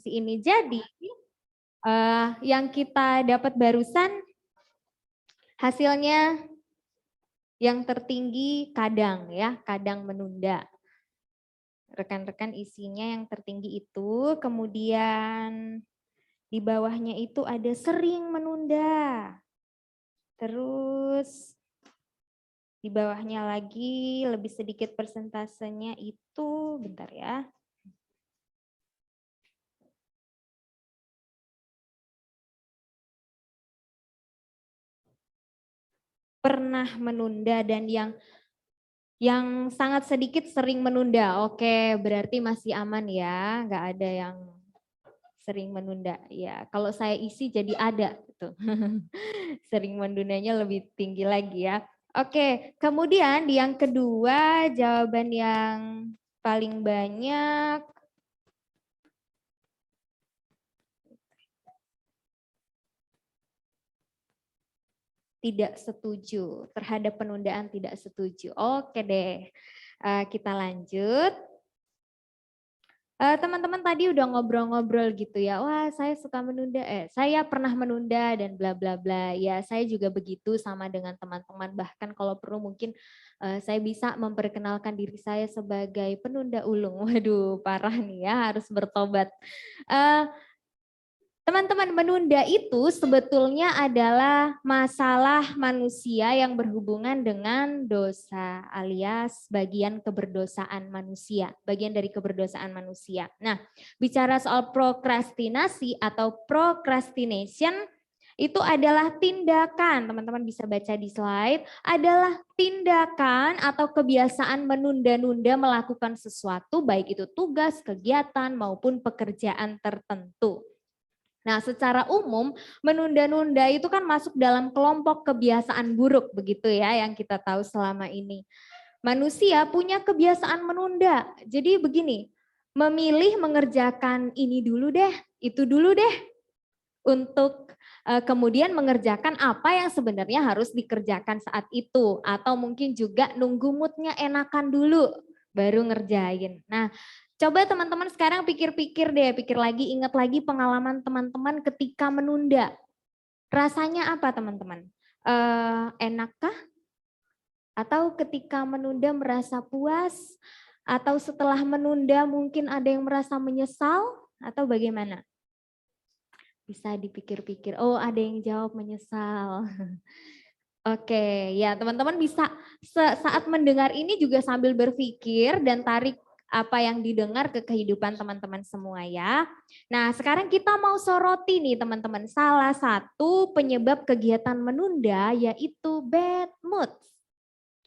ini. Jadi yang kita dapat barusan hasilnya yang tertinggi kadang ya, kadang menunda. Rekan-rekan isinya yang tertinggi itu, kemudian di bawahnya itu ada sering menunda. Terus di bawahnya lagi lebih sedikit persentasenya itu, bentar ya. Pernah menunda dan yang sangat sedikit sering menunda. Oke, berarti masih aman ya, nggak ada yang sering menunda. Ya, kalau saya isi jadi ada gitu. Sering menundanya lebih tinggi lagi ya. Oke, kemudian di yang kedua jawaban yang paling banyak tidak setuju, terhadap penundaan tidak setuju. Oke deh, kita lanjut. Teman-teman tadi udah ngobrol-ngobrol gitu ya, wah saya suka menunda, saya pernah menunda dan bla bla bla. Ya saya juga begitu sama dengan teman-teman, bahkan kalau perlu mungkin saya bisa memperkenalkan diri saya sebagai penunda ulung. Waduh parah nih ya, harus bertobat. Teman-teman, menunda itu sebetulnya adalah masalah manusia yang berhubungan dengan dosa alias bagian keberdosaan manusia, bagian dari keberdosaan manusia. Nah, bicara soal prokrastinasi atau procrastination itu adalah tindakan, teman-teman bisa baca di slide, adalah tindakan atau kebiasaan menunda-nunda melakukan sesuatu baik itu tugas, kegiatan maupun pekerjaan tertentu. Nah, secara umum menunda-nunda itu kan masuk dalam kelompok kebiasaan buruk begitu ya yang kita tahu selama ini. Manusia punya kebiasaan menunda. Jadi begini, memilih mengerjakan ini dulu deh, itu dulu deh untuk kemudian mengerjakan apa yang sebenarnya harus dikerjakan saat itu atau mungkin juga nunggu moodnya enakan dulu baru ngerjain. Nah, coba teman-teman sekarang pikir-pikir deh, pikir lagi, ingat lagi pengalaman teman-teman ketika menunda. Rasanya apa teman-teman? Enakkah? Atau ketika menunda merasa puas? Atau setelah menunda mungkin ada yang merasa menyesal? Atau bagaimana? Bisa dipikir-pikir, oh ada yang jawab menyesal. Oke, ya teman-teman bisa saat mendengar ini juga sambil berpikir dan tarik apa yang didengar ke kehidupan teman-teman semua ya. Nah sekarang kita mau soroti nih teman-teman, salah satu penyebab kegiatan menunda yaitu bad mood.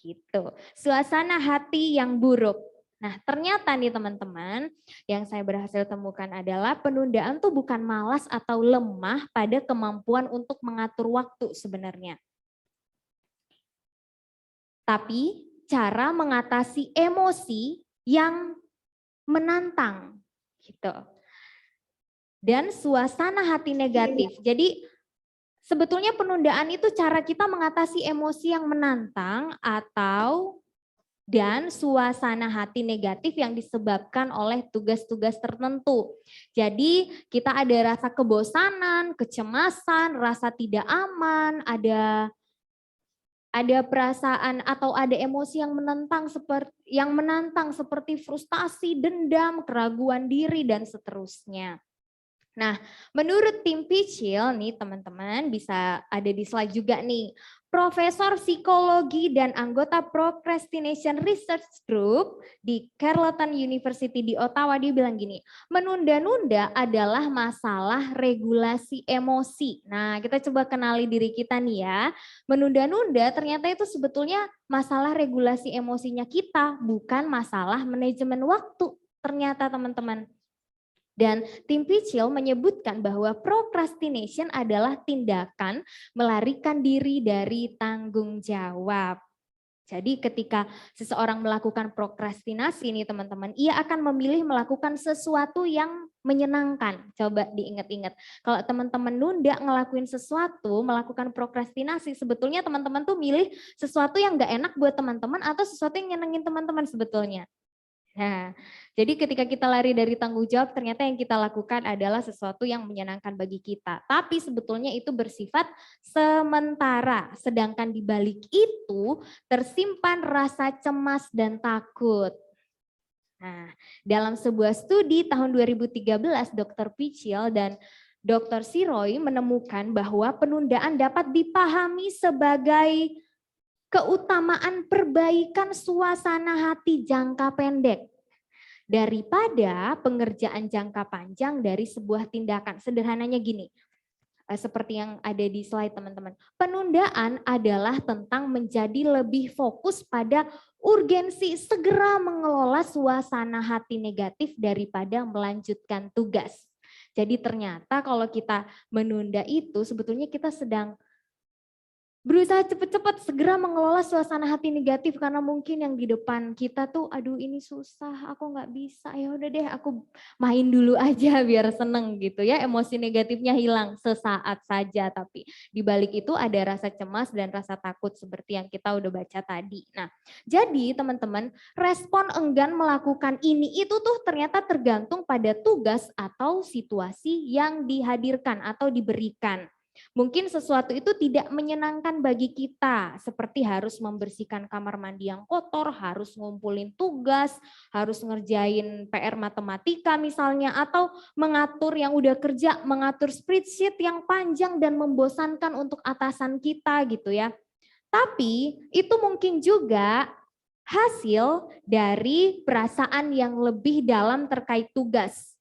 Gitu, suasana hati yang buruk. Nah ternyata nih teman-teman, yang saya berhasil temukan adalah penundaan tuh bukan malas atau lemah pada kemampuan untuk mengatur waktu sebenarnya. Tapi cara mengatasi emosi yang menantang gitu. Dan suasana hati negatif. Jadi sebetulnya penundaan itu cara kita mengatasi emosi yang menantang atau dan suasana hati negatif yang disebabkan oleh tugas-tugas tertentu. Jadi kita ada rasa kebosanan, kecemasan, rasa tidak aman, ada perasaan atau ada emosi yang menantang seperti frustasi, dendam, keraguan diri dan seterusnya. Nah, menurut tim Pichil nih teman-teman bisa ada di slide juga nih. Profesor Psikologi dan anggota Procrastination Research Group di Carleton University di Ottawa dia bilang gini, menunda-nunda adalah masalah regulasi emosi. Nah, kita coba kenali diri kita nih ya. Menunda-nunda ternyata itu sebetulnya masalah regulasi emosinya kita, bukan masalah manajemen waktu. Ternyata teman-teman. Dan tim Pichil menyebutkan bahwa procrastination adalah tindakan melarikan diri dari tanggung jawab. Jadi ketika seseorang melakukan prokrastinasi nih teman-teman, ia akan memilih melakukan sesuatu yang menyenangkan. Coba diingat-ingat. Kalau teman-teman nunda ngelakuin sesuatu, melakukan prokrastinasi, sebetulnya teman-teman tuh milih sesuatu yang gak enak buat teman-teman atau sesuatu yang nyenengin teman-teman sebetulnya. Nah, jadi ketika kita lari dari tanggung jawab, ternyata yang kita lakukan adalah sesuatu yang menyenangkan bagi kita. Tapi sebetulnya itu bersifat sementara. Sedangkan di balik itu tersimpan rasa cemas dan takut. Nah, dalam sebuah studi tahun 2013, Dr. Pichil dan Dr. Siroy menemukan bahwa penundaan dapat dipahami sebagai keutamaan perbaikan suasana hati jangka pendek daripada pengerjaan jangka panjang dari sebuah tindakan. Sederhananya gini, seperti yang ada di slide teman-teman. Penundaan adalah tentang menjadi lebih fokus pada urgensi segera mengelola suasana hati negatif daripada melanjutkan tugas. Jadi ternyata kalau kita menunda itu sebetulnya kita sedang berusaha cepat-cepat segera mengelola suasana hati negatif karena mungkin yang di depan kita tuh aduh ini susah, aku nggak bisa, ya udah deh aku main dulu aja biar seneng gitu ya, emosi negatifnya hilang sesaat saja, tapi di balik itu ada rasa cemas dan rasa takut seperti yang kita udah baca tadi. Nah, jadi teman-teman, respon enggan melakukan ini itu tuh ternyata tergantung pada tugas atau situasi yang dihadirkan atau diberikan. Mungkin sesuatu itu tidak menyenangkan bagi kita, seperti harus membersihkan kamar mandi yang kotor, harus ngumpulin tugas, harus ngerjain PR matematika misalnya, atau mengatur yang udah kerja, mengatur spreadsheet yang panjang dan membosankan untuk atasan kita gitu ya. Tapi itu mungkin juga hasil dari perasaan yang lebih dalam terkait tugas.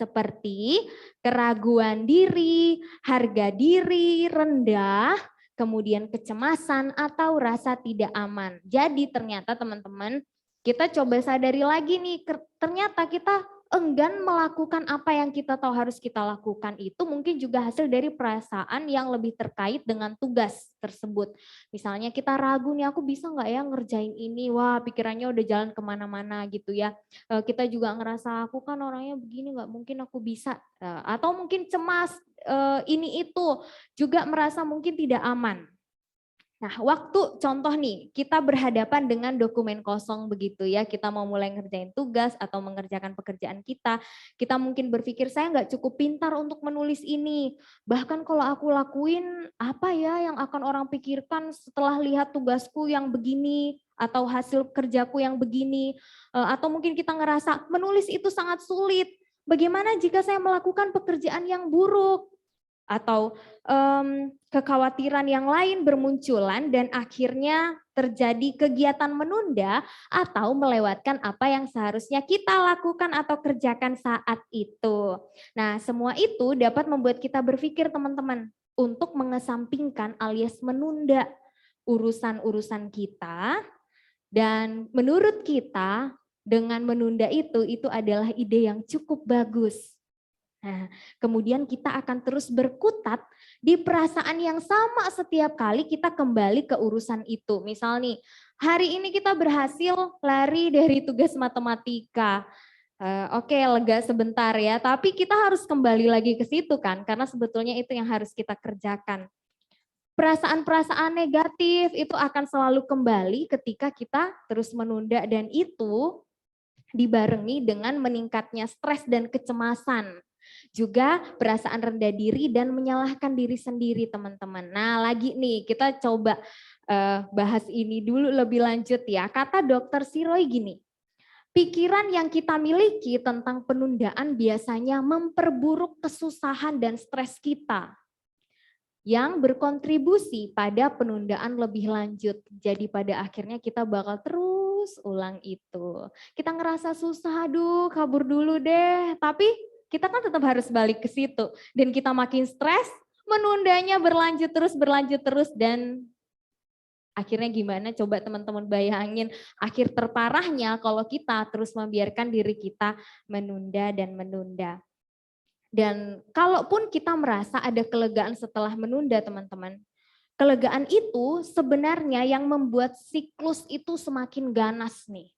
Seperti keraguan diri, harga diri rendah, kemudian kecemasan atau rasa tidak aman. Jadi ternyata teman-teman, kita coba sadari lagi nih, ternyata kita enggan melakukan apa yang kita tahu harus kita lakukan itu mungkin juga hasil dari perasaan yang lebih terkait dengan tugas tersebut. Misalnya kita ragu nih, aku bisa nggak ya ngerjain ini, wah pikirannya udah jalan kemana-mana gitu ya. Kita juga ngerasa aku kan orangnya begini nggak mungkin aku bisa, atau mungkin cemas ini itu juga merasa mungkin tidak aman. Nah, waktu contoh nih, kita berhadapan dengan dokumen kosong begitu ya, kita mau mulai ngerjain tugas atau mengerjakan pekerjaan kita mungkin berpikir saya nggak cukup pintar untuk menulis ini. Bahkan kalau aku lakuin, apa ya yang akan orang pikirkan setelah lihat tugasku yang begini, atau hasil kerjaku yang begini, atau mungkin kita ngerasa menulis itu sangat sulit. Bagaimana jika saya melakukan pekerjaan yang buruk? Atau kekhawatiran yang lain bermunculan dan akhirnya terjadi kegiatan menunda atau melewatkan apa yang seharusnya kita lakukan atau kerjakan saat itu. Nah, semua itu dapat membuat kita berpikir teman-teman untuk mengesampingkan alias menunda urusan-urusan kita, dan menurut kita dengan menunda itu adalah ide yang cukup bagus. Nah, kemudian kita akan terus berkutat di perasaan yang sama setiap kali kita kembali ke urusan itu. Misal nih, hari ini kita berhasil lari dari tugas matematika. Oke, lega sebentar ya, tapi kita harus kembali lagi ke situ kan, karena sebetulnya itu yang harus kita kerjakan. Perasaan-perasaan negatif itu akan selalu kembali ketika kita terus menunda, dan itu dibarengi dengan meningkatnya stres dan kecemasan. Juga perasaan rendah diri dan menyalahkan diri sendiri teman-teman. Nah lagi nih kita coba bahas ini dulu lebih lanjut ya. Kata Dr. Siroy gini, pikiran yang kita miliki tentang penundaan biasanya memperburuk kesusahan dan stres kita yang berkontribusi pada penundaan lebih lanjut. Jadi pada akhirnya kita bakal terus ulang itu. Kita ngerasa susah, aduh kabur dulu deh. Tapi kita kan tetap harus balik ke situ. Dan kita makin stres, menundanya berlanjut terus. Dan akhirnya gimana? Coba teman-teman bayangin. Akhir terparahnya kalau kita terus membiarkan diri kita menunda dan menunda. Dan kalaupun kita merasa ada kelegaan setelah menunda teman-teman, kelegaan itu sebenarnya yang membuat siklus itu semakin ganas nih.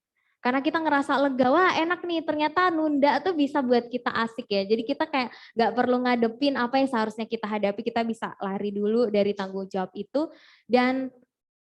Karena kita ngerasa lega, wah enak nih ternyata nunda tuh bisa buat kita asik ya. Jadi kita kayak gak perlu ngadepin apa yang seharusnya kita hadapi, kita bisa lari dulu dari tanggung jawab itu. Dan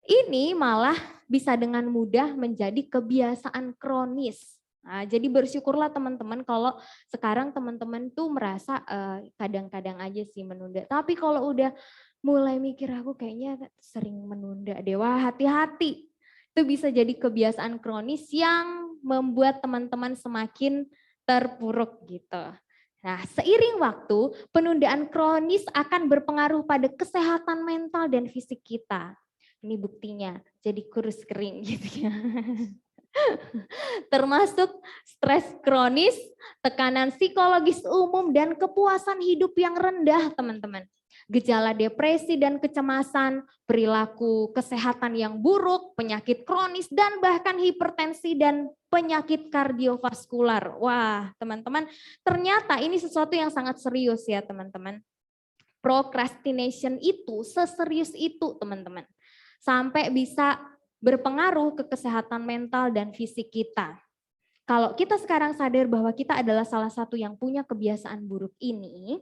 ini malah bisa dengan mudah menjadi kebiasaan kronis. Nah, jadi bersyukurlah teman-teman kalau sekarang teman-teman tuh merasa kadang-kadang aja sih menunda. Tapi kalau udah mulai mikir aku kayaknya sering menunda deh, wah hati-hati. Itu bisa jadi kebiasaan kronis yang membuat teman-teman semakin terpuruk gitu. Nah, seiring waktu, penundaan kronis akan berpengaruh pada kesehatan mental dan fisik kita. Ini buktinya, jadi kurus kering gitu ya. Termasuk stres kronis, tekanan psikologis umum, dan kepuasan hidup yang rendah, teman-teman. Gejala depresi dan kecemasan, perilaku kesehatan yang buruk, penyakit kronis, dan bahkan hipertensi dan penyakit kardiovaskular. Wah, teman-teman, ternyata ini sesuatu yang sangat serius ya, teman-teman. Procrastination itu seserius itu, teman-teman. Sampai bisa berpengaruh ke kesehatan mental dan fisik kita. Kalau kita sekarang sadar bahwa kita adalah salah satu yang punya kebiasaan buruk ini,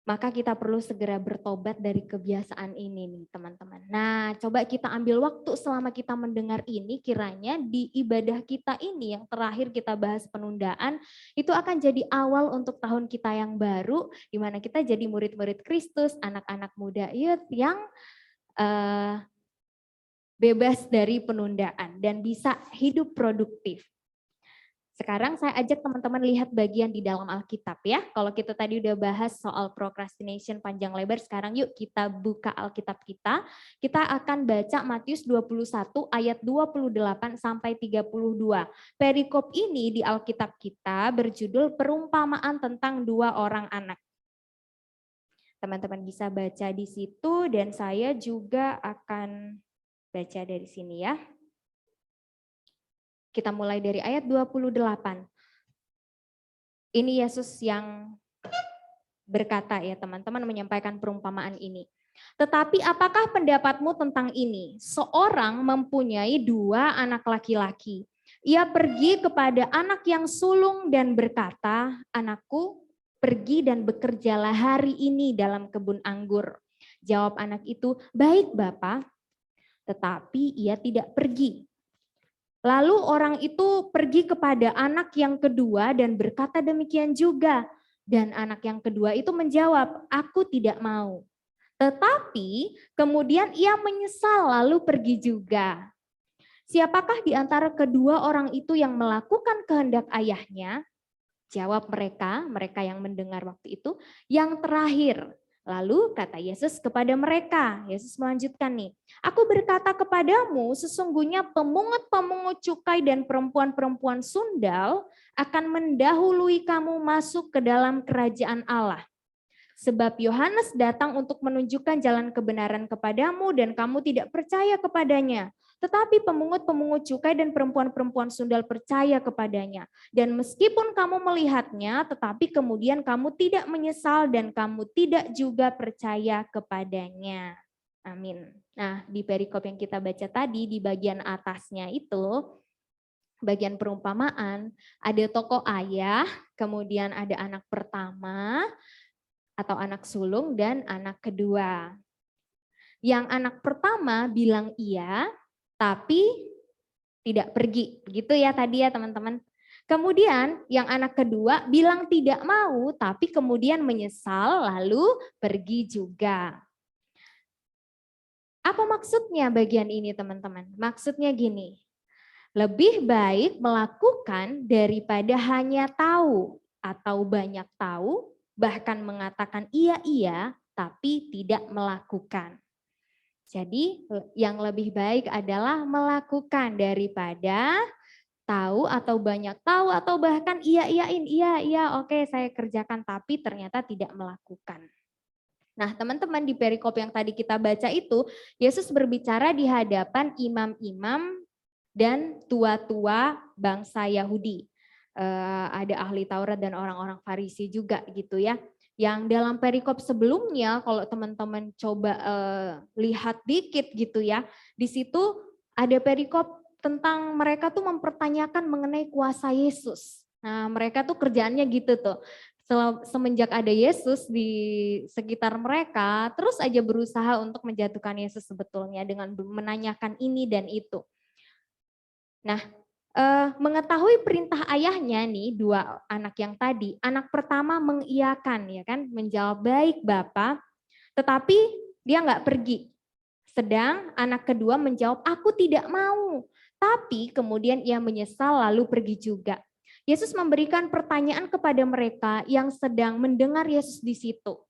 maka kita perlu segera bertobat dari kebiasaan ini nih teman-teman. Nah, coba kita ambil waktu selama kita mendengar ini, kiranya di ibadah kita ini yang terakhir kita bahas penundaan, itu akan jadi awal untuk tahun kita yang baru, di mana kita jadi murid-murid Kristus, anak-anak muda youth yang bebas dari penundaan dan bisa hidup produktif. Sekarang saya ajak teman-teman lihat bagian di dalam Alkitab ya. Kalau kita tadi udah bahas soal procrastination panjang lebar, sekarang yuk kita buka Alkitab kita. Kita akan baca Matius 21 ayat 28 sampai 32. Perikop ini di Alkitab kita berjudul perumpamaan tentang dua orang anak. Teman-teman bisa baca di situ dan saya juga akan baca dari sini ya. Kita mulai dari ayat 28. Ini Yesus yang berkata ya teman-teman, menyampaikan perumpamaan ini. Tetapi apakah pendapatmu tentang ini? Seorang mempunyai dua anak laki-laki. Ia pergi kepada anak yang sulung dan berkata, "Anakku, pergi dan bekerjalah hari ini dalam kebun anggur." Jawab anak itu, "Baik, Bapa." Tetapi ia tidak pergi. Lalu orang itu pergi kepada anak yang kedua dan berkata demikian juga. Dan anak yang kedua itu menjawab, "Aku tidak mau." Tetapi kemudian ia menyesal lalu pergi juga. Siapakah di antara kedua orang itu yang melakukan kehendak ayahnya? Jawab mereka yang mendengar waktu itu, "Yang terakhir." Lalu kata Yesus kepada mereka, Yesus melanjutkan nih, "Aku berkata kepadamu, sesungguhnya pemungut-pemungut cukai dan perempuan-perempuan sundal akan mendahului kamu masuk ke dalam kerajaan Allah. Sebab Yohanes datang untuk menunjukkan jalan kebenaran kepadamu dan kamu tidak percaya kepadanya. Tetapi pemungut-pemungut cukai dan perempuan-perempuan sundal percaya kepadanya. Dan meskipun kamu melihatnya, tetapi kemudian kamu tidak menyesal dan kamu tidak juga percaya kepadanya." Amin. Nah, di perikop yang kita baca tadi, di bagian atasnya itu, bagian perumpamaan, ada tokoh ayah, kemudian ada anak pertama, atau anak sulung dan anak kedua. Yang anak pertama bilang iya, tapi tidak pergi. Begitu ya tadi ya teman-teman. Kemudian yang anak kedua bilang tidak mau, tapi kemudian menyesal lalu pergi juga. Apa maksudnya bagian ini teman-teman? Maksudnya gini, lebih baik melakukan daripada hanya tahu atau banyak tahu, bahkan mengatakan iya tapi tidak melakukan. Jadi yang lebih baik adalah melakukan daripada tahu atau banyak tahu atau bahkan iya oke saya kerjakan tapi ternyata tidak melakukan. Nah teman-teman di perikop yang tadi kita baca itu Yesus berbicara di hadapan imam-imam dan tua-tua bangsa Yahudi. Ada ahli Taurat dan orang-orang Farisi juga gitu ya. Yang dalam perikop sebelumnya kalau teman-teman coba lihat dikit gitu ya, di situ ada perikop tentang mereka tuh mempertanyakan mengenai kuasa Yesus. Nah mereka tuh kerjaannya gitu tuh. Semenjak ada Yesus di sekitar mereka, terus aja berusaha untuk menjatuhkan Yesus sebetulnya dengan menanyakan ini dan itu. Nah, mengetahui perintah ayahnya nih, dua anak yang tadi, anak pertama mengiyakan, ya kan, menjawab baik Bapak, tetapi dia nggak pergi. Sedang anak kedua menjawab, aku tidak mau. Tapi kemudian ia menyesal lalu pergi juga. Yesus memberikan pertanyaan kepada mereka yang sedang mendengar Yesus di situ.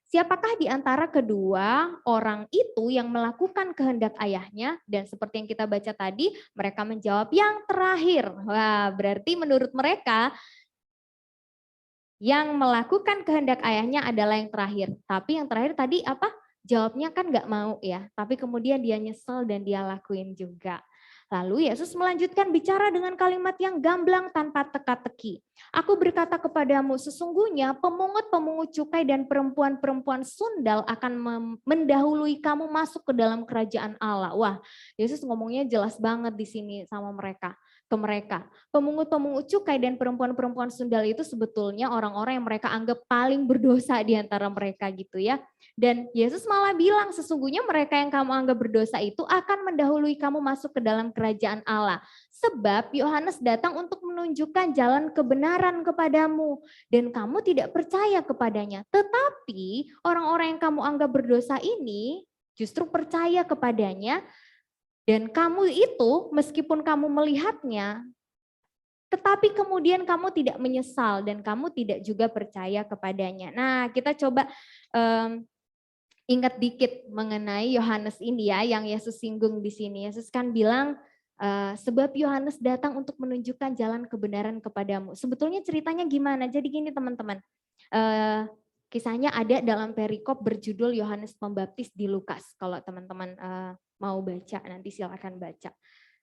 Siapakah di antara kedua orang itu yang melakukan kehendak ayahnya? Dan seperti yang kita baca tadi, mereka menjawab yang terakhir. Wah, berarti menurut mereka yang melakukan kehendak ayahnya adalah yang terakhir. Tapi yang terakhir tadi apa? Jawabnya kan nggak mau ya. Tapi kemudian dia nyesel dan dia lakuin juga. Lalu Yesus melanjutkan bicara dengan kalimat yang gamblang tanpa teka-teki. Aku berkata kepadamu, sesungguhnya pemungut-pemungut cukai dan perempuan-perempuan sundal akan mendahului kamu masuk ke dalam kerajaan Allah. Wah, Yesus ngomongnya jelas banget di sini sama mereka. Ke mereka. Pemungut-pemungut cukai dan perempuan-perempuan sundal itu sebetulnya orang-orang yang mereka anggap paling berdosa di antara mereka gitu ya. Dan Yesus malah bilang sesungguhnya mereka yang kamu anggap berdosa itu akan mendahului kamu masuk ke dalam kerajaan Allah. Sebab Yohanes datang untuk menunjukkan jalan kebenaran kepadamu dan kamu tidak percaya kepadanya. Tetapi orang-orang yang kamu anggap berdosa ini justru percaya kepadanya. Dan kamu itu meskipun kamu melihatnya, tetapi kemudian kamu tidak menyesal dan kamu tidak juga percaya kepadanya. Nah, kita coba ingat dikit mengenai Yohanes ini ya, yang Yesus singgung di sini. Yesus kan bilang, sebab Yohanes datang untuk menunjukkan jalan kebenaran kepadamu. Sebetulnya ceritanya gimana? Jadi gini teman-teman, kisahnya ada dalam perikop berjudul Yohanes Pembaptis di Lukas. Kalau teman-teman mau baca, nanti silakan baca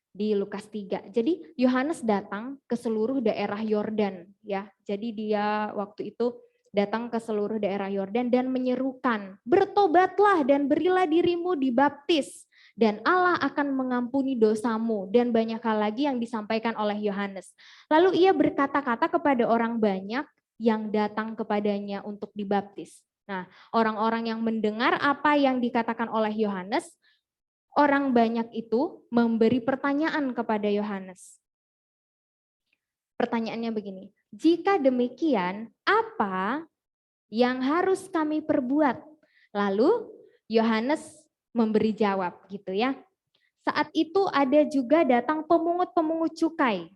di Lukas 3. Jadi Yohanes datang ke seluruh daerah Yordan ya. Jadi dia waktu itu datang ke seluruh daerah Yordan dan menyerukan, bertobatlah dan berilah dirimu dibaptis dan Allah akan mengampuni dosamu, dan banyak hal lagi yang disampaikan oleh Yohanes. Lalu ia berkata-kata kepada orang banyak yang datang kepadanya untuk dibaptis. Nah, orang-orang yang mendengar apa yang dikatakan oleh Yohanes, orang banyak itu memberi pertanyaan kepada Yohanes. Pertanyaannya begini, jika demikian apa yang harus kami perbuat? Lalu Yohanes memberi jawab gitu ya. Saat itu ada juga datang pemungut-pemungut cukai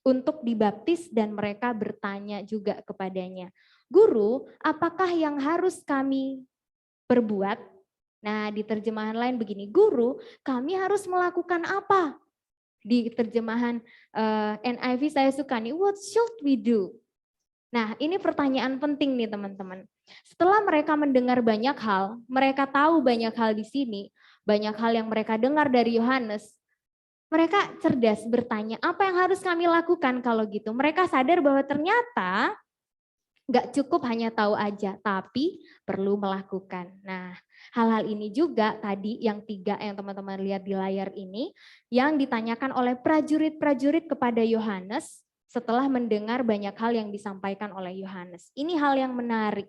untuk dibaptis dan mereka bertanya juga kepadanya, Guru, apakah yang harus kami perbuat? Nah, di terjemahan lain begini, Guru, kami harus melakukan apa? Di terjemahan NIV saya suka nih, what should we do? Nah, ini pertanyaan penting nih teman-teman. Setelah mereka mendengar banyak hal, mereka tahu banyak hal di sini, banyak hal yang mereka dengar dari Yohanes, mereka cerdas bertanya, apa yang harus kami lakukan kalau gitu? Mereka sadar bahwa ternyata nggak cukup hanya tahu aja, tapi perlu melakukan. Nah, hal-hal ini juga tadi yang 3 yang teman-teman lihat di layar ini, yang ditanyakan oleh prajurit-prajurit kepada Yohanes setelah mendengar banyak hal yang disampaikan oleh Yohanes. Ini hal yang menarik.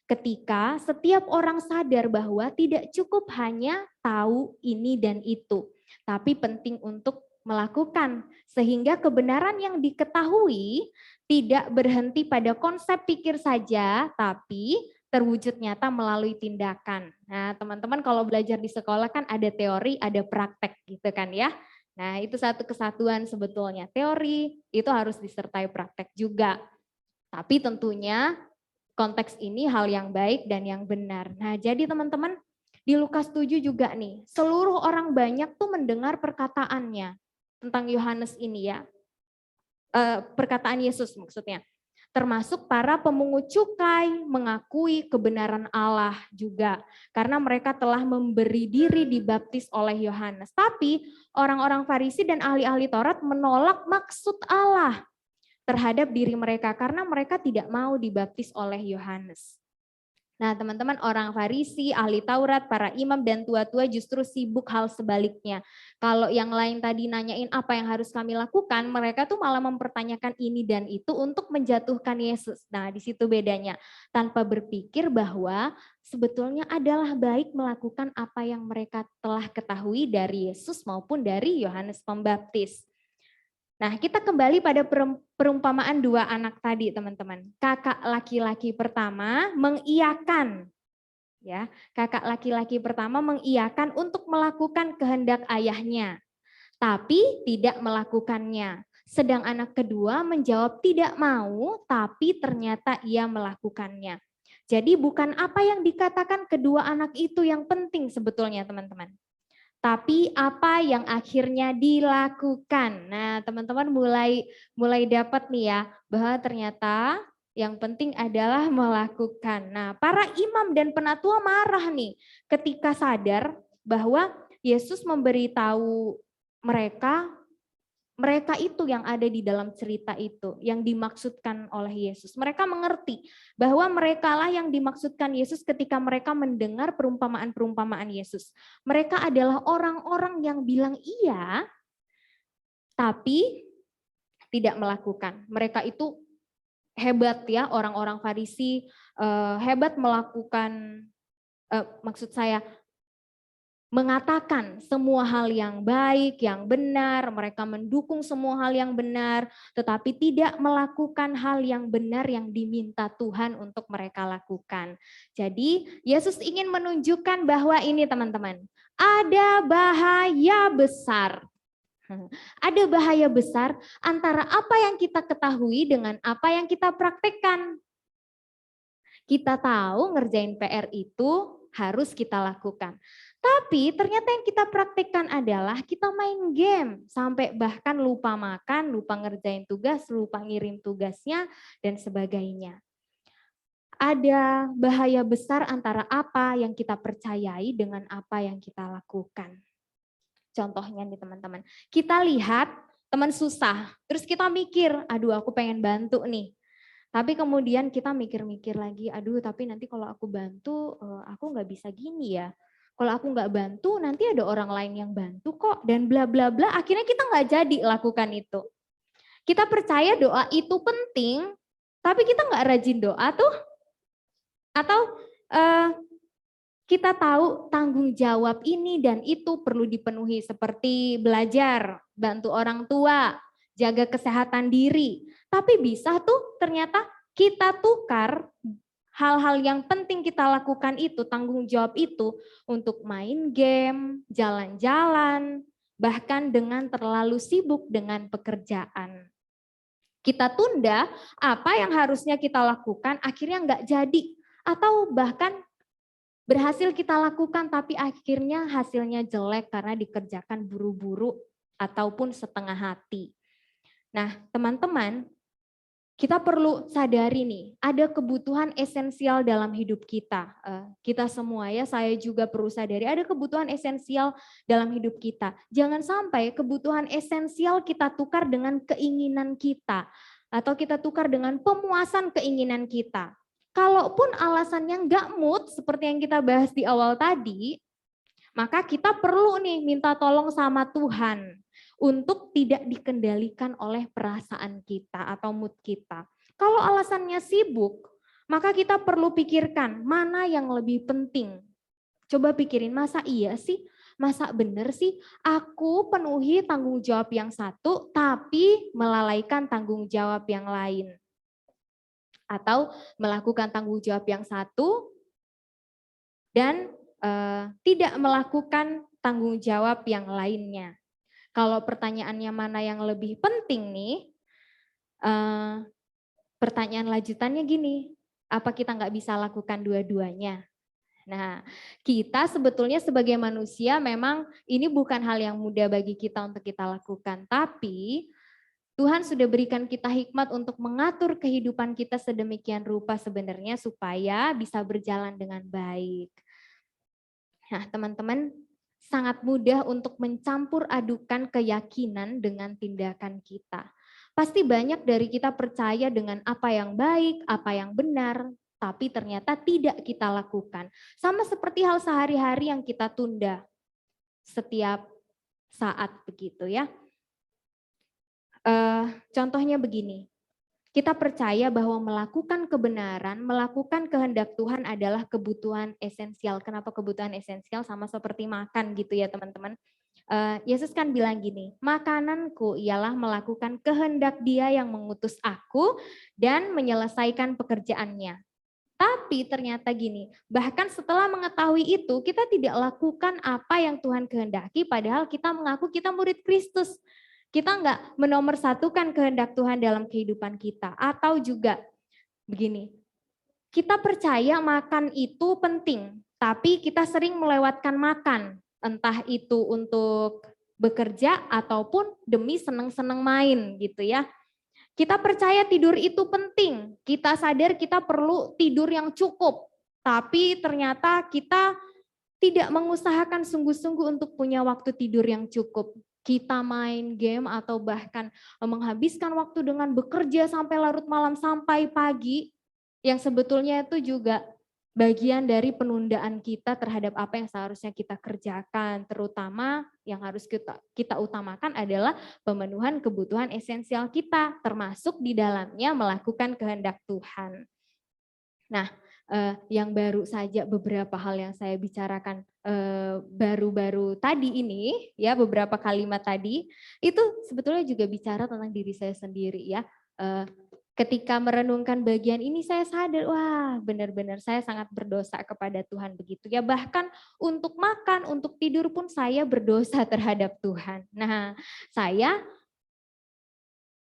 Ketika setiap orang sadar bahwa tidak cukup hanya tahu ini dan itu, tapi penting untuk melakukan, sehingga kebenaran yang diketahui tidak berhenti pada konsep pikir saja, tapi terwujud nyata melalui tindakan. Nah, teman-teman kalau belajar di sekolah kan ada teori, ada praktek gitu kan ya. Nah, itu satu kesatuan sebetulnya. Teori itu harus disertai praktek juga. Tapi tentunya konteks ini hal yang baik dan yang benar. Nah, jadi teman-teman di Lukas 7 juga nih, seluruh orang banyak tuh mendengar perkataannya tentang Yohanes ini ya. Perkataan Yesus maksudnya. Termasuk para pemungut cukai mengakui kebenaran Allah juga. Karena mereka telah memberi diri dibaptis oleh Yohanes. Tapi orang-orang Farisi dan ahli-ahli Taurat menolak maksud Allah terhadap diri mereka karena mereka tidak mau dibaptis oleh Yohanes. Nah teman-teman, orang Farisi, ahli Taurat, para imam dan tua-tua justru sibuk hal sebaliknya. Kalau yang lain tadi nanyain apa yang harus kami lakukan, mereka tuh malah mempertanyakan ini dan itu untuk menjatuhkan Yesus. Nah di situ bedanya, tanpa berpikir bahwa sebetulnya adalah baik melakukan apa yang mereka telah ketahui dari Yesus maupun dari Yohanes Pembaptis. Nah, kita kembali pada perumpamaan dua anak tadi, teman-teman. Kakak laki-laki pertama mengiyakan, ya. Kakak laki-laki pertama mengiyakan untuk melakukan kehendak ayahnya, tapi tidak melakukannya. Sedang anak kedua menjawab tidak mau, tapi ternyata ia melakukannya. Jadi bukan apa yang dikatakan kedua anak itu yang penting sebetulnya, teman-teman, tapi apa yang akhirnya dilakukan. Nah, teman-teman mulai dapat nih ya, bahwa ternyata yang penting adalah melakukan. Nah, para imam dan penatua marah nih ketika sadar bahwa Yesus memberitahu mereka itu yang ada di dalam cerita itu, yang dimaksudkan oleh Yesus. Mereka mengerti bahwa merekalah yang dimaksudkan Yesus ketika mereka mendengar perumpamaan-perumpamaan Yesus. Mereka adalah orang-orang yang bilang iya, tapi tidak melakukan. Mereka itu hebat ya, orang-orang Farisi hebat melakukan, maksud saya mengatakan semua hal yang baik, yang benar, mereka mendukung semua hal yang benar, tetapi tidak melakukan hal yang benar yang diminta Tuhan untuk mereka lakukan. Jadi Yesus ingin menunjukkan bahwa ini teman-teman, ada bahaya besar. Ada bahaya besar antara apa yang kita ketahui dengan apa yang kita praktekkan. Kita tahu ngerjain PR itu harus kita lakukan. Tapi ternyata yang kita praktikkan adalah kita main game sampai bahkan lupa makan, lupa ngerjain tugas, lupa ngirim tugasnya dan sebagainya. Ada bahaya besar antara apa yang kita percayai dengan apa yang kita lakukan. Contohnya nih teman-teman, kita lihat teman susah, terus kita mikir, aduh aku pengen bantu nih. Tapi kemudian kita mikir-mikir lagi, aduh tapi nanti kalau aku bantu, aku nggak bisa gini ya. Kalau aku nggak bantu, nanti ada orang lain yang bantu kok, dan bla bla bla. Akhirnya kita nggak jadi lakukan itu. Kita percaya doa itu penting, tapi kita nggak rajin doa tuh. Atau kita tahu tanggung jawab ini dan itu perlu dipenuhi seperti belajar, bantu orang tua, jaga kesehatan diri. Tapi bisa tuh ternyata kita tukar hal-hal yang penting kita lakukan itu, tanggung jawab itu untuk main game, jalan-jalan, bahkan dengan terlalu sibuk dengan pekerjaan. Kita tunda apa yang harusnya kita lakukan akhirnya nggak jadi. Atau bahkan berhasil kita lakukan tapi akhirnya hasilnya jelek karena dikerjakan buru-buru ataupun setengah hati. Nah, teman-teman, kita perlu sadari nih, ada kebutuhan esensial dalam hidup kita. Kita semua ya, saya juga perlu sadari ada kebutuhan esensial dalam hidup kita. Jangan sampai kebutuhan esensial kita tukar dengan keinginan kita atau kita tukar dengan pemuasan keinginan kita. Kalaupun alasannya nggak mood seperti yang kita bahas di awal tadi, maka kita perlu nih minta tolong sama Tuhan untuk tidak dikendalikan oleh perasaan kita atau mood kita. Kalau alasannya sibuk, maka kita perlu pikirkan mana yang lebih penting. Coba pikirin, masa iya sih? Masa benar sih aku penuhi tanggung jawab yang satu tapi melalaikan tanggung jawab yang lain? Atau melakukan tanggung jawab yang satu dan tidak melakukan tanggung jawab yang lainnya. Kalau pertanyaannya mana yang lebih penting nih, pertanyaan lanjutannya gini, apa kita nggak bisa lakukan dua-duanya? Nah, kita sebetulnya sebagai manusia memang ini bukan hal yang mudah bagi kita untuk kita lakukan, tapi Tuhan sudah berikan kita hikmat untuk mengatur kehidupan kita sedemikian rupa sebenarnya supaya bisa berjalan dengan baik. Nah, teman-teman, sangat mudah untuk mencampur adukan keyakinan dengan tindakan kita. Pasti banyak dari kita percaya dengan apa yang baik, apa yang benar, tapi ternyata tidak kita lakukan. Sama seperti hal sehari-hari yang kita tunda setiap saat begitu ya. Contohnya begini, kita percaya bahwa melakukan kebenaran, melakukan kehendak Tuhan adalah kebutuhan esensial. Kenapa kebutuhan esensial? Sama seperti makan gitu ya teman-teman. Yesus kan bilang gini, makananku ialah melakukan kehendak Dia yang mengutus aku dan menyelesaikan pekerjaannya. Tapi ternyata gini, bahkan setelah mengetahui itu, kita tidak lakukan apa yang Tuhan kehendaki, padahal kita mengaku kita murid Kristus. Kita nggak menomorsatukan kehendak Tuhan dalam kehidupan kita. Atau juga begini, kita percaya makan itu penting, tapi kita sering melewatkan makan. Entah itu untuk bekerja ataupun demi seneng-seneng main gitu ya. Kita percaya tidur itu penting, kita sadar kita perlu tidur yang cukup, tapi ternyata kita tidak mengusahakan sungguh-sungguh untuk punya waktu tidur yang cukup. Kita main game atau bahkan menghabiskan waktu dengan bekerja sampai larut malam sampai pagi, yang sebetulnya itu juga bagian dari penundaan kita terhadap apa yang seharusnya kita kerjakan, terutama yang harus kita utamakan adalah pemenuhan kebutuhan esensial kita, termasuk di dalamnya melakukan kehendak Tuhan. Nah, yang baru saja beberapa hal yang saya bicarakan baru-baru tadi ini, ya beberapa kalimat tadi, itu sebetulnya juga bicara tentang diri saya sendiri ya. Ketika merenungkan bagian ini saya sadar, wah benar-benar saya sangat berdosa kepada Tuhan begitu ya. Bahkan untuk makan, untuk tidur pun saya berdosa terhadap Tuhan. Nah, saya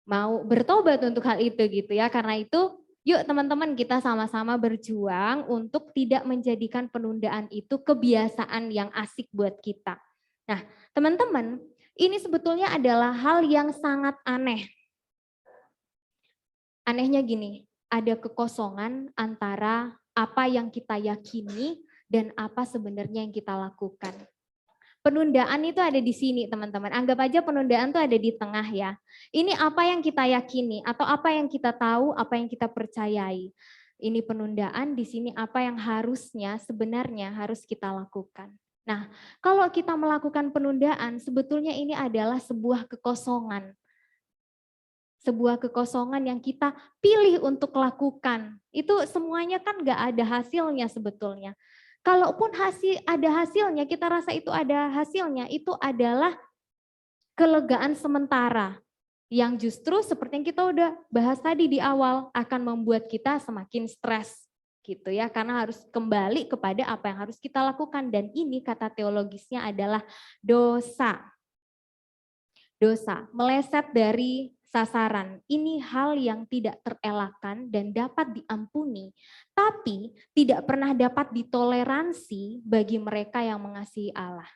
mau bertobat untuk hal itu gitu ya. Karena itu yuk teman-teman kita sama-sama berjuang untuk tidak menjadikan penundaan itu kebiasaan yang asik buat kita. Nah, teman-teman, ini sebetulnya adalah hal yang sangat aneh. Anehnya gini, ada kekosongan antara apa yang kita yakini dan apa sebenarnya yang kita lakukan. Penundaan itu ada di sini teman-teman. Anggap aja penundaan itu ada di tengah ya. Ini apa yang kita yakini atau apa yang kita tahu, apa yang kita percayai. Ini penundaan, di sini apa yang harusnya sebenarnya harus kita lakukan. Nah, kalau kita melakukan penundaan, sebetulnya ini adalah sebuah kekosongan. Sebuah kekosongan yang kita pilih untuk lakukan. Itu semuanya kan nggak ada hasilnya sebetulnya. Kalaupun ada hasilnya, kita rasa itu ada hasilnya, itu adalah kelegaan sementara. Yang justru seperti yang kita udah bahas tadi di awal, akan membuat kita semakin stres. Gitu ya, karena harus kembali kepada apa yang harus kita lakukan. Dan ini kata teologisnya adalah dosa. Dosa, meleset dari sasaran. Ini hal yang tidak terelakkan dan dapat diampuni, tapi tidak pernah dapat ditoleransi bagi mereka yang mengasihi Allah.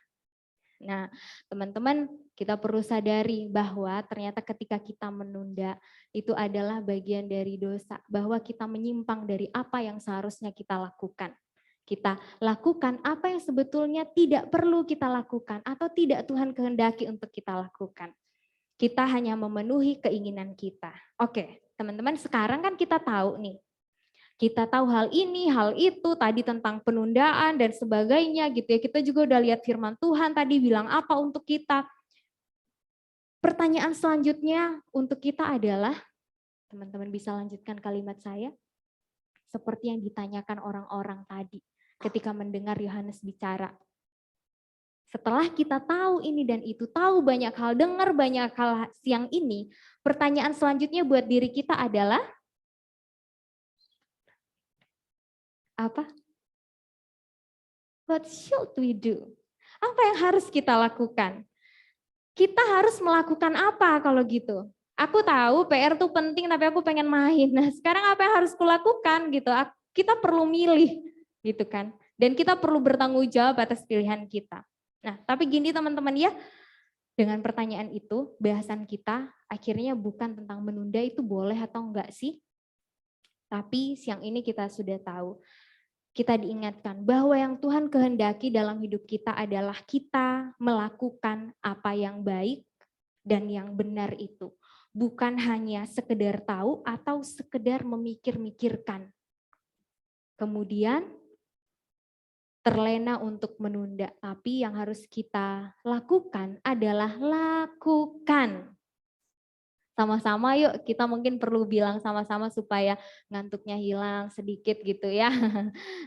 Nah, teman-teman, kita perlu sadari bahwa ternyata ketika kita menunda, itu adalah bagian dari dosa, bahwa kita menyimpang dari apa yang seharusnya kita lakukan. Kita lakukan apa yang sebetulnya tidak perlu kita lakukan atau tidak Tuhan kehendaki untuk kita lakukan. Kita hanya memenuhi keinginan kita. Oke, teman-teman, sekarang kan kita tahu nih. Kita tahu hal ini, hal itu, tadi tentang penundaan dan sebagainya gitu ya. Kita juga udah lihat firman Tuhan tadi bilang apa untuk kita. Pertanyaan selanjutnya untuk kita adalah, teman-teman bisa lanjutkan kalimat saya, seperti yang ditanyakan orang-orang tadi ketika mendengar Yohanes bicara. Setelah kita tahu ini dan itu, tahu banyak hal, dengar banyak hal siang ini, pertanyaan selanjutnya buat diri kita adalah, apa? What should we do? Apa yang harus kita lakukan? Kita harus melakukan apa kalau gitu? Aku tahu PR tuh penting tapi aku pengen main. Nah, sekarang apa yang harus kulakukan gitu? Kita perlu milih gitu kan. Dan kita perlu bertanggung jawab atas pilihan kita. Nah, tapi gini teman-teman ya, dengan pertanyaan itu, bahasan kita akhirnya bukan tentang menunda itu boleh atau enggak sih? Tapi siang ini kita sudah tahu, kita diingatkan bahwa yang Tuhan kehendaki dalam hidup kita adalah kita melakukan apa yang baik dan yang benar itu. Bukan hanya sekedar tahu atau sekedar memikir-mikirkan. Kemudian terlena untuk menunda, tapi yang harus kita lakukan adalah lakukan. Sama-sama yuk, kita mungkin perlu bilang sama-sama supaya ngantuknya hilang sedikit gitu ya.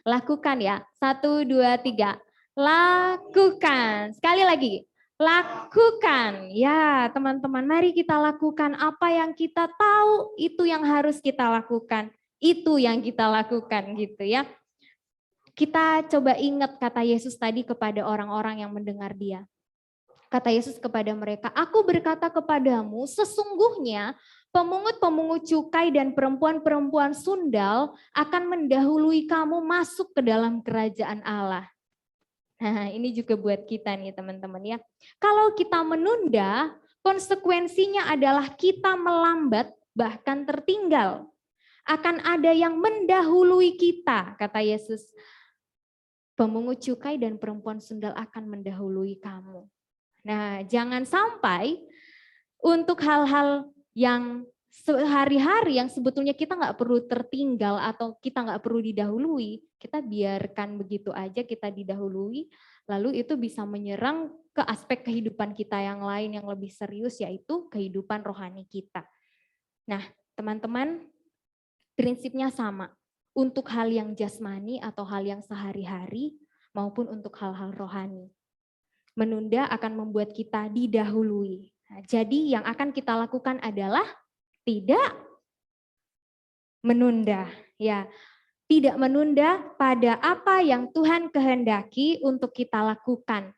Lakukan ya, 1, 2, 3. Lakukan. Sekali lagi, Lakukan. Ya, teman-teman, mari kita lakukan apa yang kita tahu, itu yang harus kita lakukan. Itu yang kita lakukan gitu ya. Kita coba ingat kata Yesus tadi kepada orang-orang yang mendengar dia. Kata Yesus kepada mereka, "Aku berkata kepadamu, sesungguhnya pemungut-pemungut cukai dan perempuan-perempuan sundal akan mendahului kamu masuk ke dalam kerajaan Allah." Nah, ini juga buat kita nih teman-teman ya. Kalau kita menunda, konsekuensinya adalah kita melambat bahkan tertinggal. Akan ada yang mendahului kita, kata Yesus. Pemungut cukai dan perempuan sundal akan mendahului kamu. Nah, jangan sampai untuk hal-hal yang sehari-hari yang sebetulnya kita nggak perlu tertinggal atau kita nggak perlu didahului, kita biarkan begitu aja kita didahului, lalu itu bisa menyerang ke aspek kehidupan kita yang lain yang lebih serius, yaitu kehidupan rohani kita. Nah, teman-teman, prinsipnya sama untuk hal yang jasmani atau hal yang sehari-hari maupun untuk hal-hal rohani. Menunda akan membuat kita didahului. Nah, jadi yang akan kita lakukan adalah tidak menunda, ya. Tidak menunda pada apa yang Tuhan kehendaki untuk kita lakukan.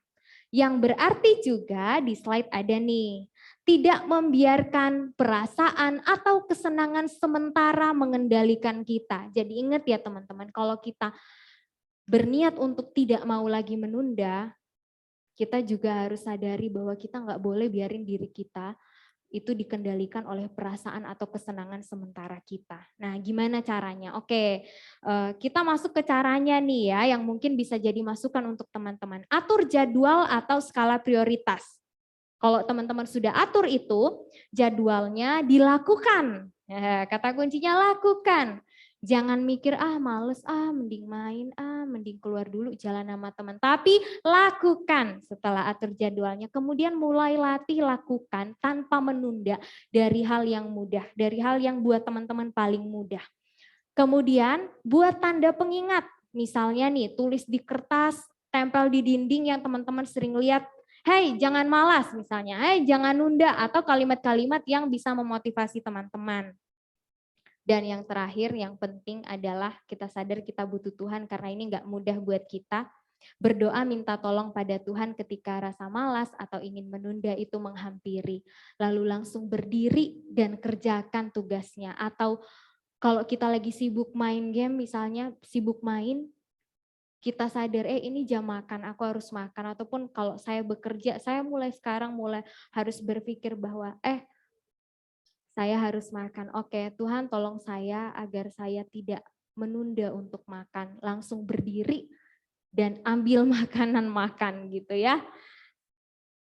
Yang berarti juga di slide ada nih, tidak membiarkan perasaan atau kesenangan sementara mengendalikan kita. Jadi ingat ya teman-teman, kalau kita berniat untuk tidak mau lagi menunda, kita juga harus sadari bahwa kita nggak boleh biarin diri kita itu dikendalikan oleh perasaan atau kesenangan sementara kita. Nah, gimana caranya? Oke, kita masuk ke caranya nih ya, yang mungkin bisa jadi masukan untuk teman-teman. Atur jadwal atau skala prioritas. Kalau teman-teman sudah atur itu, jadwalnya dilakukan. Ya, kata kuncinya lakukan. Jangan mikir, males, mending main, mending keluar dulu jalan sama teman. Tapi lakukan setelah atur jadwalnya. Kemudian mulai latih lakukan tanpa menunda dari hal yang mudah. Dari hal yang buat teman-teman paling mudah. Kemudian buat tanda pengingat. Misalnya nih, tulis di kertas, tempel di dinding yang teman-teman sering lihat. Hey, jangan malas misalnya. Hey, jangan nunda. Atau kalimat-kalimat yang bisa memotivasi teman-teman. Dan yang terakhir, yang penting adalah kita sadar kita butuh Tuhan karena ini nggak mudah buat kita. Berdoa minta tolong pada Tuhan ketika rasa malas atau ingin menunda itu menghampiri. Lalu langsung berdiri dan kerjakan tugasnya. Atau kalau kita lagi sibuk main game misalnya, sibuk main, kita sadar ini jam makan, aku harus makan. Ataupun kalau saya bekerja, saya mulai sekarang harus berpikir bahwa saya harus makan. Oke, Tuhan tolong saya agar saya tidak menunda untuk makan. Langsung berdiri dan ambil makanan makan gitu ya.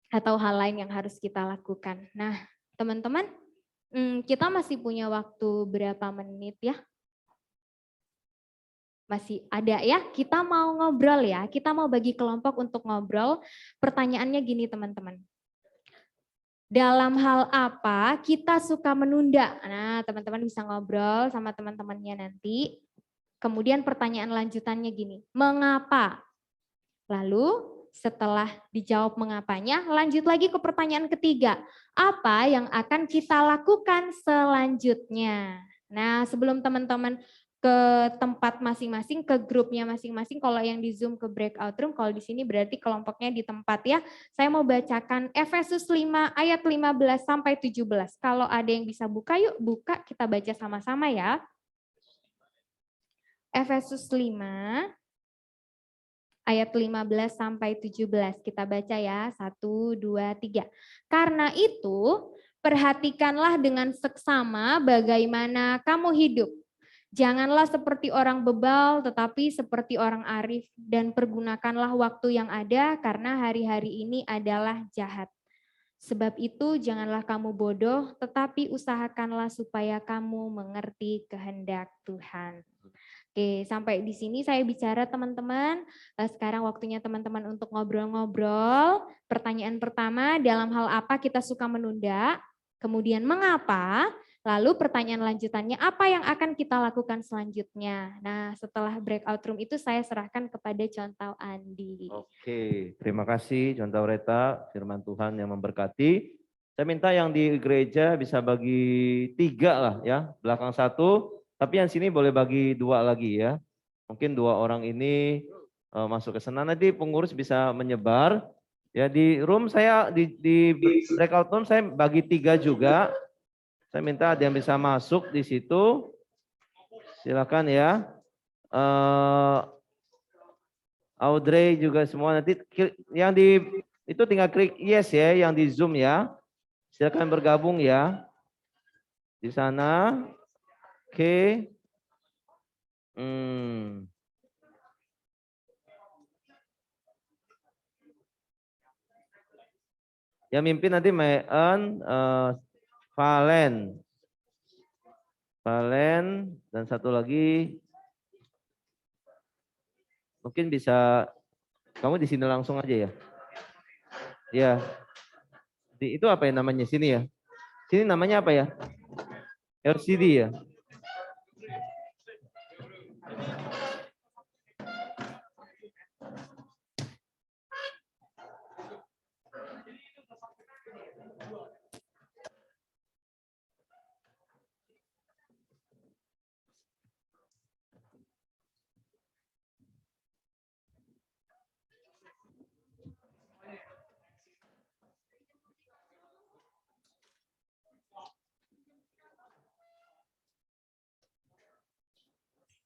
Atau hal lain yang harus kita lakukan. Nah, teman-teman, kita masih punya waktu berapa menit ya? Masih ada ya? Kita mau ngobrol ya. Kita mau bagi kelompok untuk ngobrol. Pertanyaannya gini teman-teman. Dalam hal apa kita suka menunda? Nah, teman-teman bisa ngobrol sama teman-temannya nanti. Kemudian pertanyaan lanjutannya gini, mengapa? Lalu setelah dijawab mengapanya, lanjut lagi ke pertanyaan ketiga. Apa yang akan kita lakukan selanjutnya? Nah, sebelum teman-teman ke tempat masing-masing, ke grupnya masing-masing. Kalau yang di Zoom ke breakout room, kalau di sini berarti kelompoknya di tempat ya. Saya mau bacakan Efesus 5 ayat 15 sampai 17. Kalau ada yang bisa buka, yuk buka, kita baca sama-sama ya. Efesus 5 ayat 15 sampai 17. Kita baca ya. 1, 2, 3. Karena itu, perhatikanlah dengan seksama bagaimana kamu hidup. Janganlah seperti orang bebal, tetapi seperti orang arif, dan pergunakanlah waktu yang ada karena hari-hari ini adalah jahat. Sebab itu janganlah kamu bodoh, tetapi usahakanlah supaya kamu mengerti kehendak Tuhan. Oke, sampai di sini saya bicara teman-teman. Sekarang waktunya teman-teman untuk ngobrol-ngobrol. Pertanyaan pertama, dalam hal apa kita suka menunda? Kemudian mengapa? Lalu pertanyaan lanjutannya, apa yang akan kita lakukan selanjutnya? Nah, setelah breakout room itu saya serahkan kepada Contoh Andi. Oke, terima kasih Contoh Reta, firman Tuhan yang memberkati. Saya minta yang di gereja bisa bagi 3 lah ya, belakang 1, tapi yang sini boleh bagi 2 lagi ya. Mungkin 2 orang ini masuk ke sana, nanti pengurus bisa menyebar. Ya di room saya, di breakout room saya bagi 3 juga. Saya minta ada yang bisa masuk di situ. Silakan ya. Audrey juga semua nanti yang di itu tinggal klik yes ya, yang di Zoom ya. Silakan bergabung ya di sana. Oke. Yang mimpin nanti Mayan, Valen, dan satu lagi mungkin bisa kamu di sini langsung aja ya. Ya. Itu apa ya namanya sini ya? Sini namanya apa ya? LCD ya.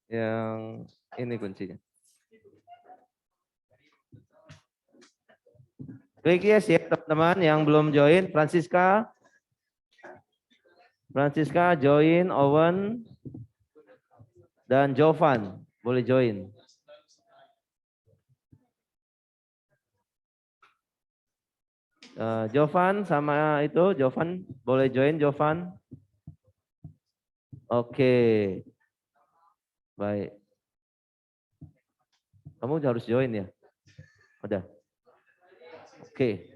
Yang ini kuncinya. Klik yes ya teman-teman yang belum join. Francisca join, Owen dan Jovan boleh join. Jovan sama itu, Jovan boleh join Jovan. Oke. Baik. Kamu harus join ya. Udah. Oke.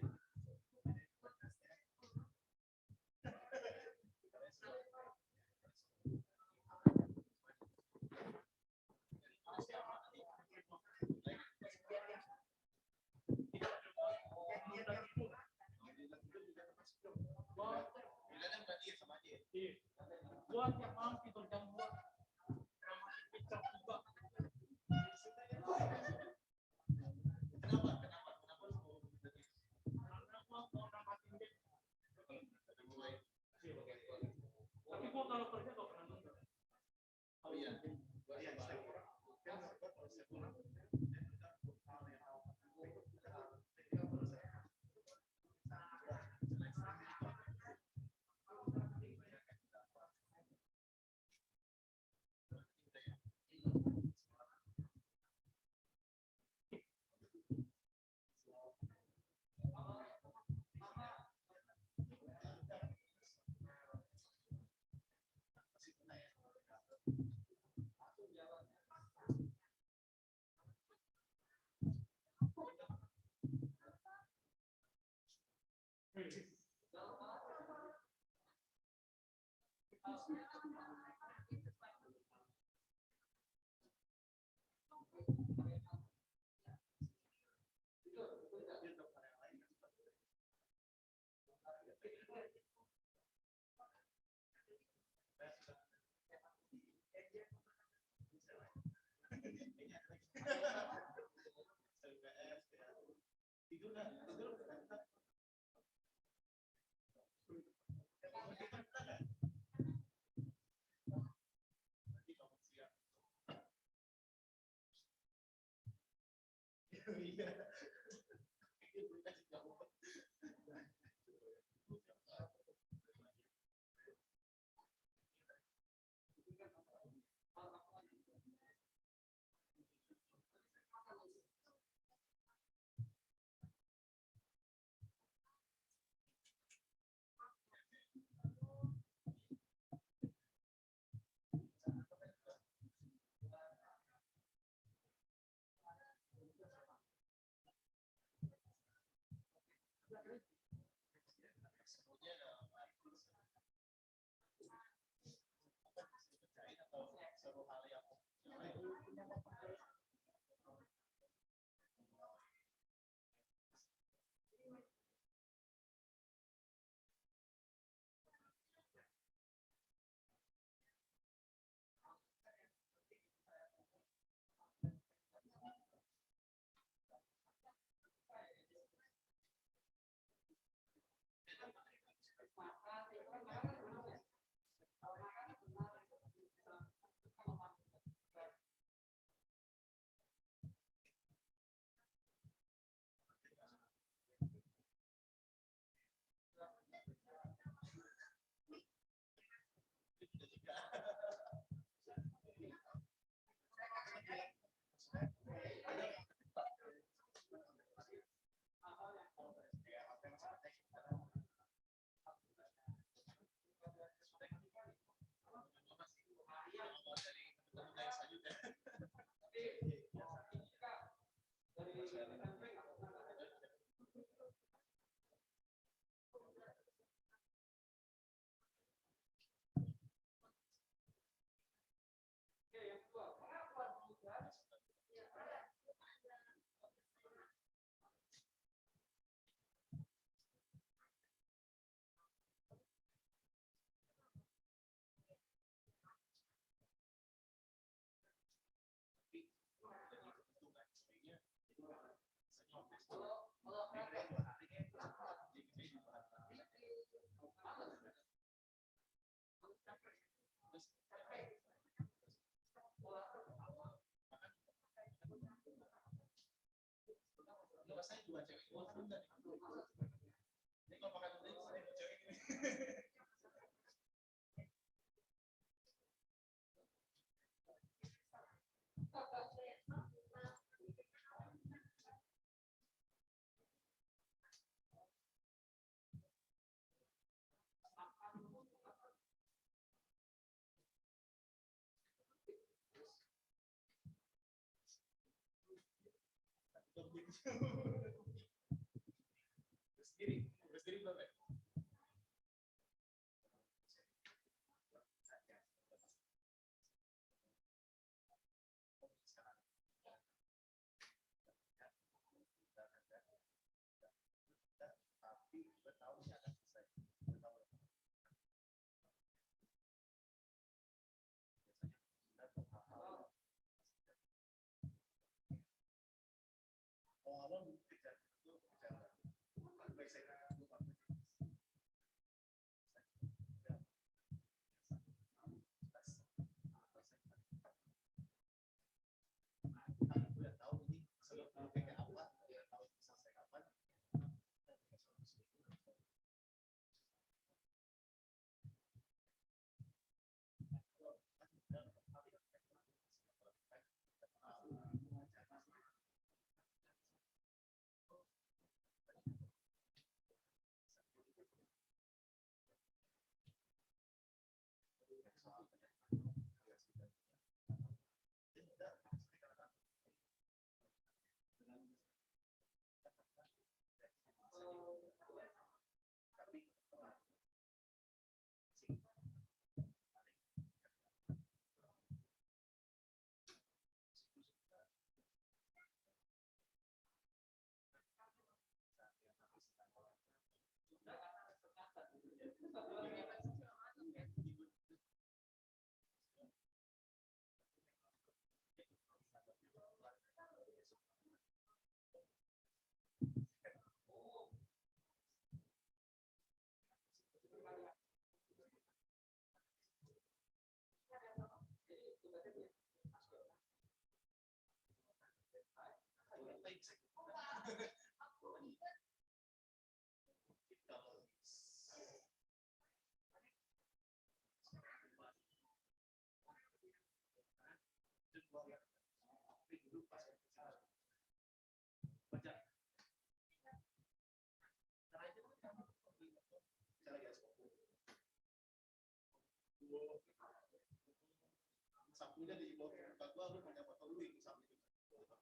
Sapunya di bawah muka gua, lu banyak foto lu yang sapu itu.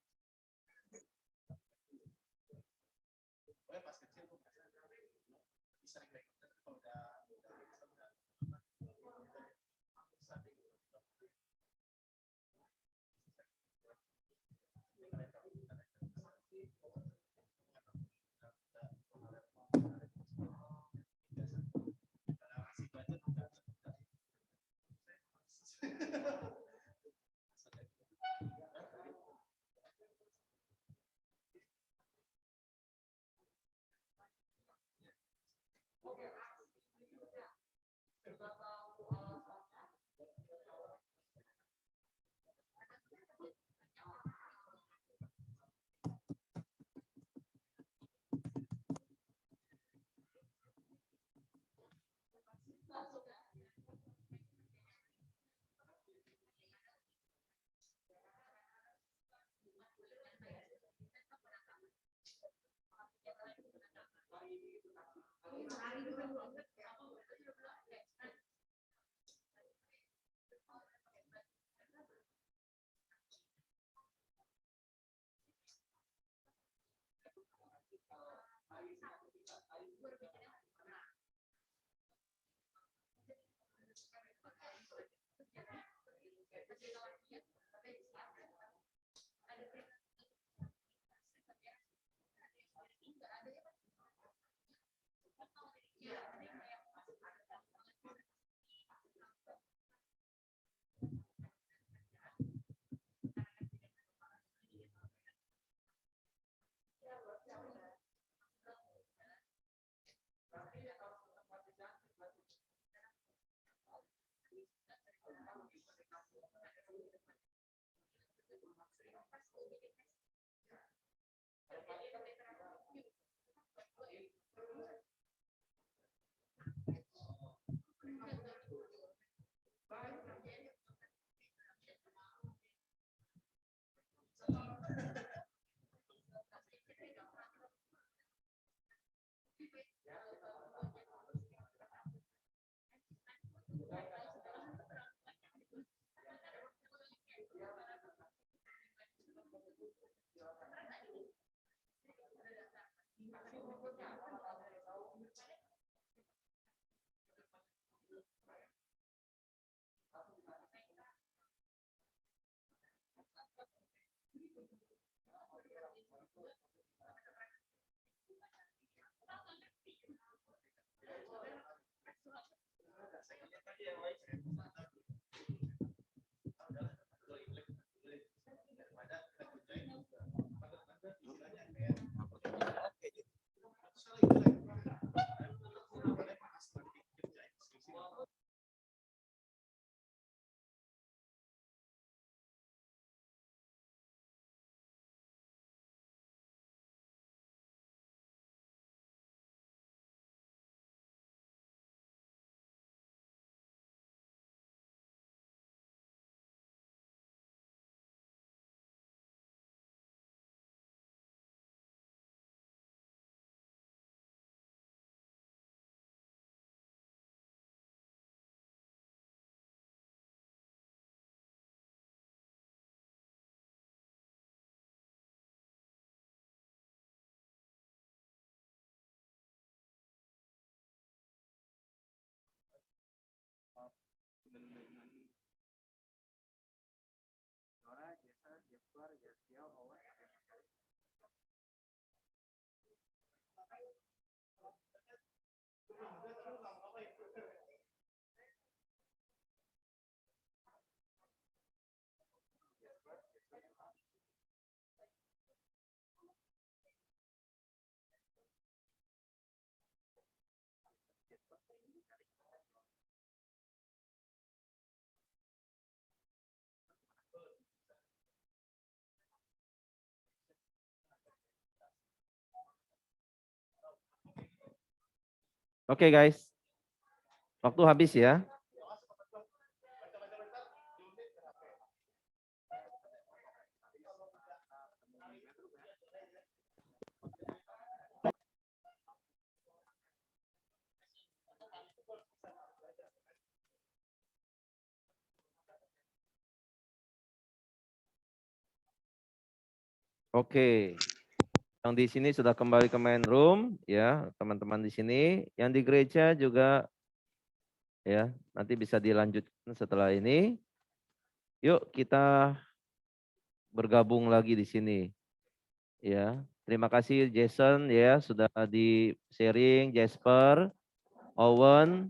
Pokoknya pas kecil gua bisa naik kalau udah Oke guys, waktu habis ya. Oke, yang di sini sudah kembali ke main room ya, teman-teman di sini. Yang di gereja juga ya, nanti bisa dilanjutkan setelah ini. Yuk kita bergabung lagi di sini. Ya, terima kasih Jason ya sudah di sharing, Jasper, Owen,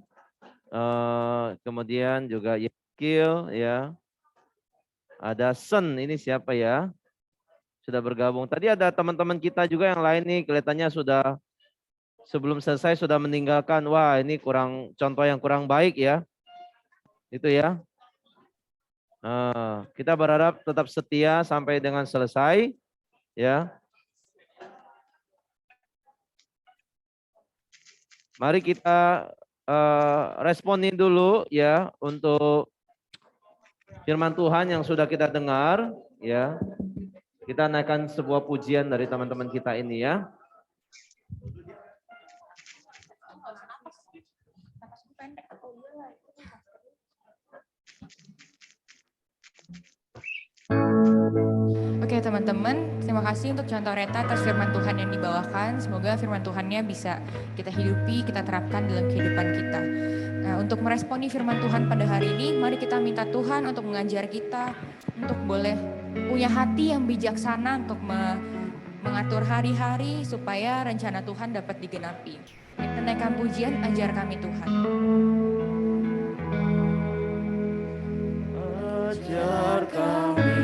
kemudian juga Yekil ya. Ada Sen, ini siapa ya? Sudah bergabung. Tadi ada teman-teman kita juga yang lain nih, kelihatannya sudah sebelum selesai sudah meninggalkan. Wah, ini kurang contoh yang kurang baik ya. Itu ya. Kita berharap tetap setia sampai dengan selesai ya. Mari kita responin dulu ya untuk firman Tuhan yang sudah kita dengar ya. Kita naikkan sebuah pujian dari teman-teman kita ini ya. Oke teman-teman, terima kasih untuk contoh Reta atas firman Tuhan yang dibawakan. Semoga firman Tuhannya bisa kita hidupi, kita terapkan dalam kehidupan kita. Nah, untuk meresponi firman Tuhan pada hari ini, mari kita minta Tuhan untuk mengajar kita, untuk boleh punya hati yang bijaksana untuk mengatur hari-hari supaya rencana Tuhan dapat digenapi. Kita naikkan pujian, ajar kami Tuhan. Ajar kami.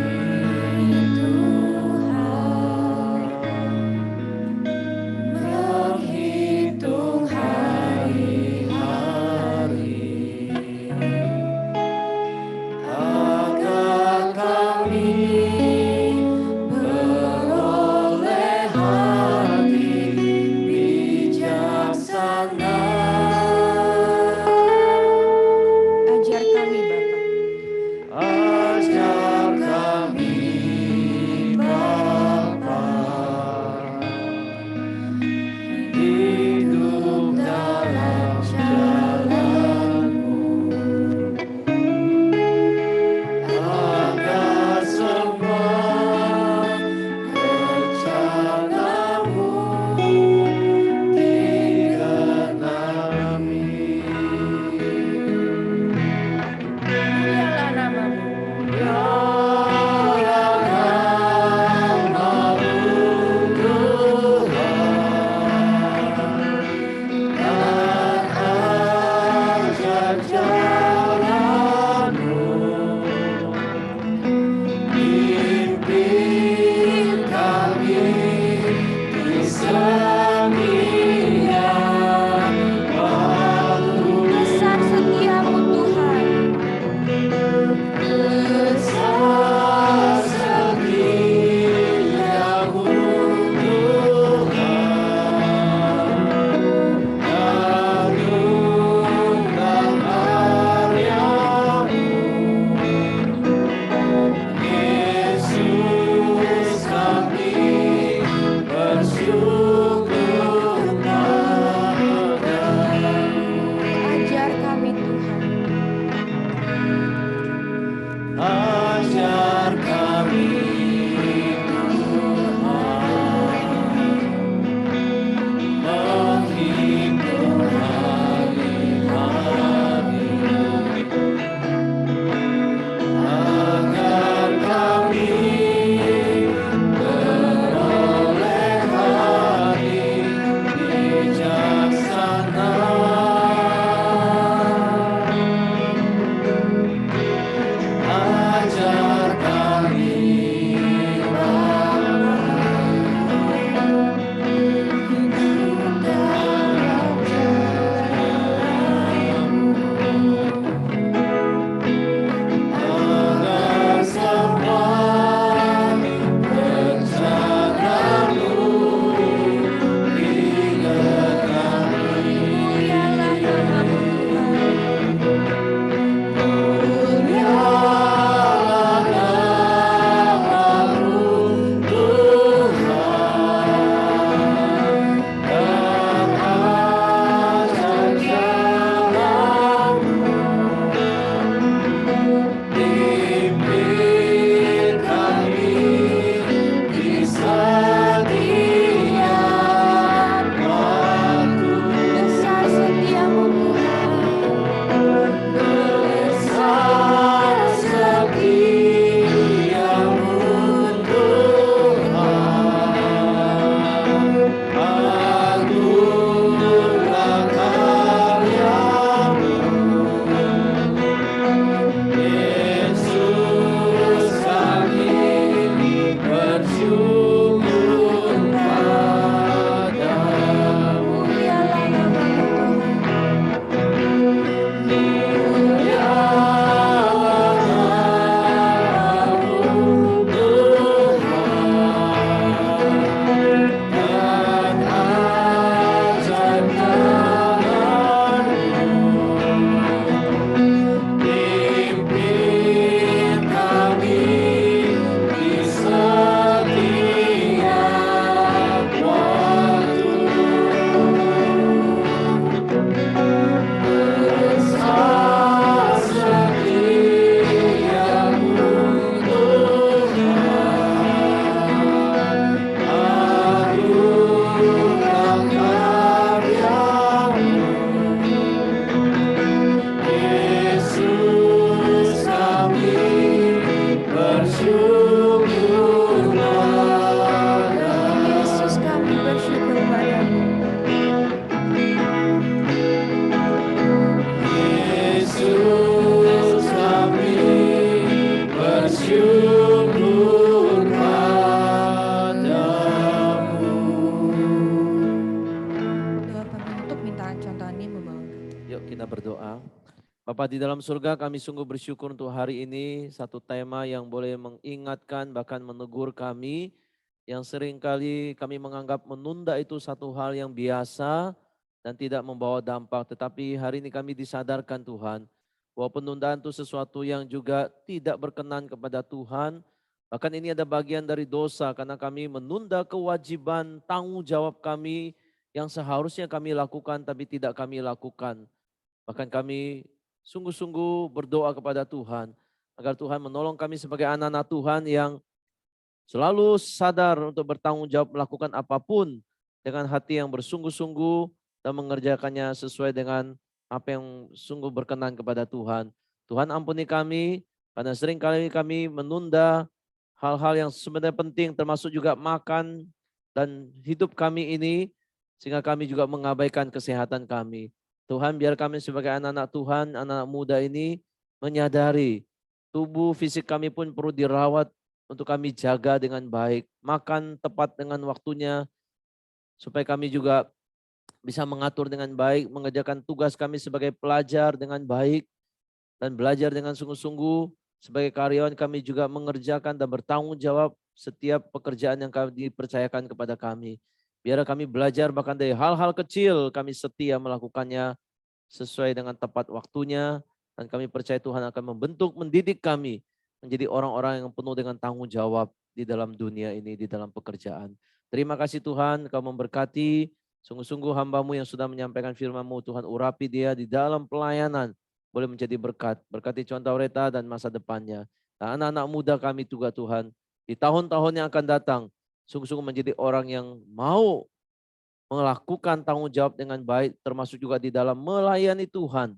Bapa di dalam surga, kami sungguh bersyukur untuk hari ini, satu tema yang boleh mengingatkan bahkan menegur kami, yang seringkali kami menganggap menunda itu satu hal yang biasa dan tidak membawa dampak. Tetapi hari ini kami disadarkan Tuhan, bahwa penundaan itu sesuatu yang juga tidak berkenan kepada Tuhan. Bahkan ini ada bagian dari dosa karena kami menunda kewajiban tanggung jawab kami yang seharusnya kami lakukan tapi tidak kami lakukan. Bahkan kami sungguh-sungguh berdoa kepada Tuhan agar Tuhan menolong kami sebagai anak-anak Tuhan yang selalu sadar untuk bertanggung jawab melakukan apapun dengan hati yang bersungguh-sungguh dan mengerjakannya sesuai dengan apa yang sungguh berkenan kepada Tuhan. Tuhan ampuni kami karena seringkali kami menunda hal-hal yang sebenarnya penting termasuk juga makan dan hidup kami ini sehingga kami juga mengabaikan kesehatan kami. Tuhan, biar kami sebagai anak-anak Tuhan, anak-anak muda ini menyadari tubuh fisik kami pun perlu dirawat untuk kami jaga dengan baik. Makan tepat dengan waktunya supaya kami juga bisa mengatur dengan baik, mengerjakan tugas kami sebagai pelajar dengan baik dan belajar dengan sungguh-sungguh. Sebagai karyawan kami juga mengerjakan dan bertanggung jawab setiap pekerjaan yang kami dipercayakan kepada kami. Biar kami belajar bahkan dari hal-hal kecil kami setia melakukannya sesuai dengan tepat waktunya. Dan kami percaya Tuhan akan membentuk, mendidik kami menjadi orang-orang yang penuh dengan tanggung jawab di dalam dunia ini, di dalam pekerjaan. Terima kasih Tuhan, Kau memberkati sungguh-sungguh hamba-Mu yang sudah menyampaikan firman-Mu. Tuhan urapi dia di dalam pelayanan, boleh menjadi berkat. Berkati Contoh Reta dan masa depannya. Dan anak-anak muda kami juga Tuhan, di tahun-tahun yang akan datang, sungguh-sungguh menjadi orang yang mau melakukan tanggung jawab dengan baik, termasuk juga di dalam melayani Tuhan.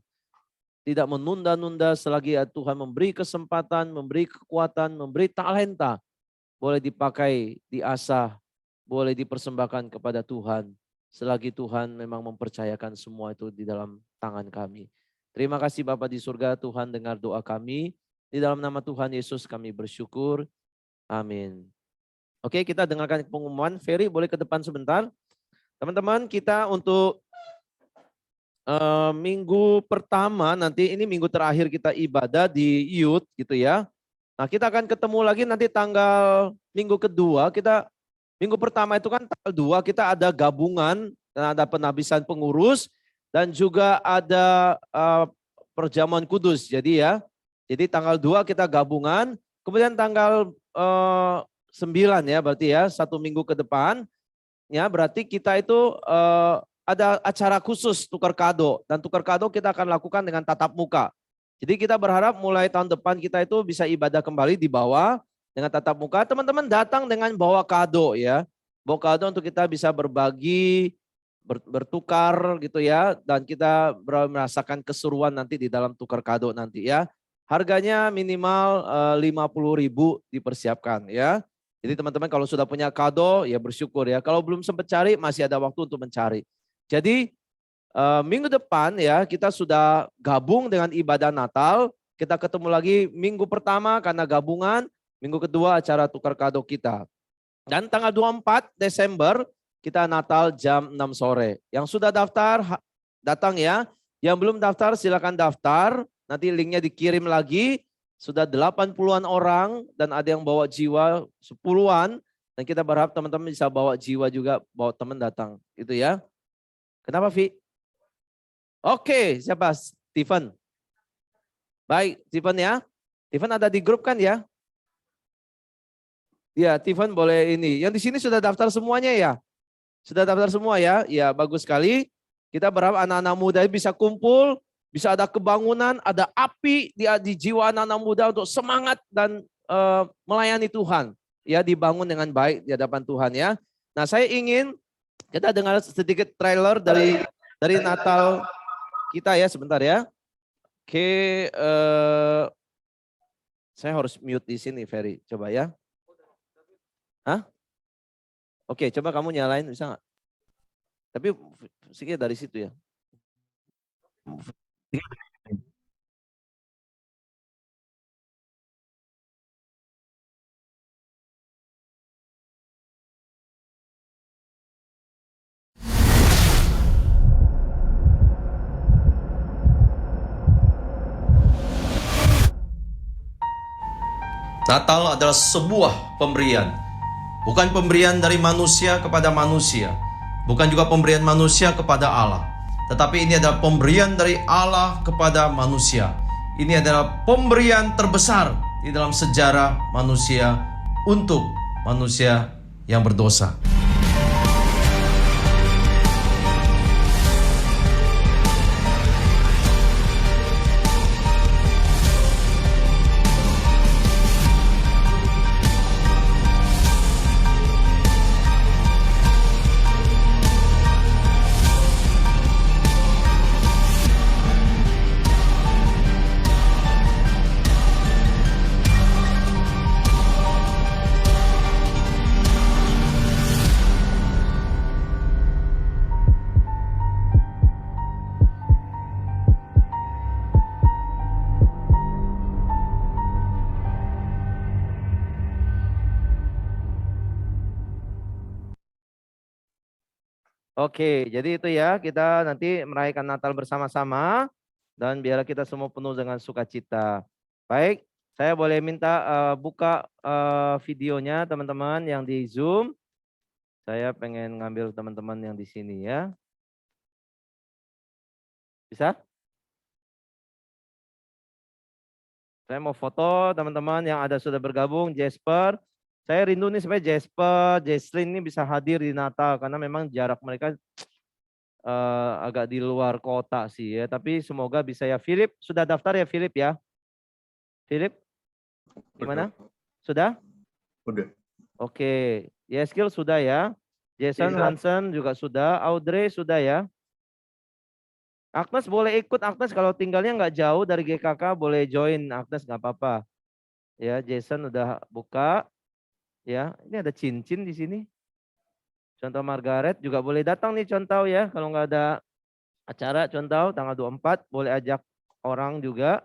Tidak menunda-nunda selagi Tuhan memberi kesempatan, memberi kekuatan, memberi talenta. Boleh dipakai, diasah, boleh dipersembahkan kepada Tuhan. Selagi Tuhan memang mempercayakan semua itu di dalam tangan kami. Terima kasih Bapa di surga, Tuhan dengar doa kami. Di dalam nama Tuhan Yesus kami bersyukur. Amin. Oke, kita dengarkan pengumuman. Ferry boleh ke depan sebentar. Teman-teman, kita untuk minggu pertama nanti, ini minggu terakhir kita ibadah di youth gitu ya. Nah, kita akan ketemu lagi nanti tanggal minggu kedua. Minggu pertama itu kan tanggal 2 kita ada gabungan dan ada penabisan pengurus dan juga ada perjamuan kudus. Jadi tanggal 2 kita gabungan, kemudian tanggal 9 ya berarti ya, 1 minggu ke depan. Ya, berarti kita itu ada acara khusus tukar kado. Dan tukar kado kita akan lakukan dengan tatap muka. Jadi kita berharap mulai tahun depan kita itu bisa ibadah kembali di bawah dengan tatap muka. Teman-teman datang dengan bawa kado ya. Bawa kado untuk kita bisa berbagi, bertukar gitu ya. Dan kita merasakan keseruan nanti di dalam tukar kado nanti ya. Harganya minimal 50.000 dipersiapkan ya. Jadi teman-teman kalau sudah punya kado ya bersyukur ya. Kalau belum sempat cari masih ada waktu untuk mencari. Jadi minggu depan ya kita sudah gabung dengan ibadah Natal. Kita ketemu lagi minggu pertama karena gabungan. Minggu kedua acara tukar kado kita. Dan tanggal 24 Desember kita Natal jam 6 sore. Yang sudah daftar datang ya. Yang belum daftar silakan daftar. Nanti linknya dikirim lagi. Sudah 80-an orang dan ada yang bawa jiwa 10-an. Dan kita berharap teman-teman bisa bawa jiwa juga, bawa teman datang. Gitu ya. Kenapa Vi? Oke, siapa? Steven. Baik, Steven ya. Steven ada di grup kan ya? Ya, Steven boleh ini. Yang di sini sudah daftar semuanya ya? Sudah daftar semua ya? Ya, bagus sekali. Kita berharap anak-anak muda bisa kumpul. Bisa ada kebangunan, ada api di jiwa anak-anak muda untuk semangat dan melayani Tuhan. Ya, dibangun dengan baik di hadapan Tuhan ya. Nah, saya ingin kita dengar sedikit trailer dari Natal kita ya, sebentar ya. Oke, saya harus mute di sini, Ferry. Coba ya. Hah? Oke, coba kamu nyalain, bisa nggak? Tapi sedikit dari situ ya. Natal adalah sebuah pemberian. Bukan pemberian dari manusia kepada manusia. Bukan juga pemberian manusia kepada Allah. Tetapi ini adalah pemberian dari Allah kepada manusia. Ini adalah pemberian terbesar di dalam sejarah manusia untuk manusia yang berdosa. Oke, jadi itu ya, kita nanti merayakan Natal bersama-sama dan biarlah kita semua penuh dengan sukacita. Baik, saya boleh minta buka videonya teman-teman yang di Zoom. Saya pengen ngambil teman-teman yang di sini ya. Bisa? Saya mau foto teman-teman yang ada sudah bergabung, Jasper. Saya rindu nih supaya Jasper, Jesslyn ini bisa hadir di Natal karena memang jarak mereka agak di luar kota sih ya. Tapi semoga bisa ya. Philip sudah daftar ya Philip ya? Philip? Gimana? Sudah? Udah. Oke. Yeskil sudah ya. Jason Hansen juga sudah. Audrey sudah ya. Agnes boleh ikut. Agnes kalau tinggalnya nggak jauh dari GKK boleh join. Agnes nggak apa-apa. Ya, Jason udah buka. Ya, ini ada cincin di sini. Contoh Margaret juga boleh datang nih contoh ya. Kalau nggak ada acara contoh tanggal 24 boleh ajak orang juga.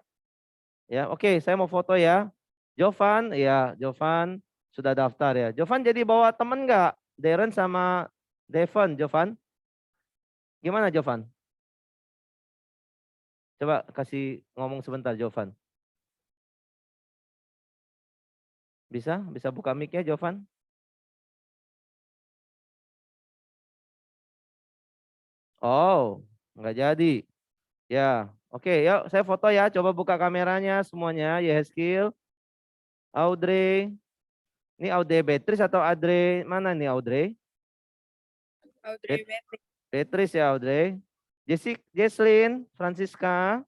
Ya, oke, saya mau foto ya. Jovan, ya, Jovan sudah daftar ya. Jovan jadi bawa temen nggak? Darren sama Devon, Jovan. Gimana Jovan? Coba kasih ngomong sebentar Jovan. Bisa buka mic-nya Jovan? Oh, nggak jadi. Ya, oke, yuk saya foto ya. Coba buka kameranya semuanya. Yeskil, Audrey. Ini Audrey Beatrice atau Audrey mana nih Audrey? Audrey Beatrice. Beatrice ya Audrey. Jesslyn, Francisca.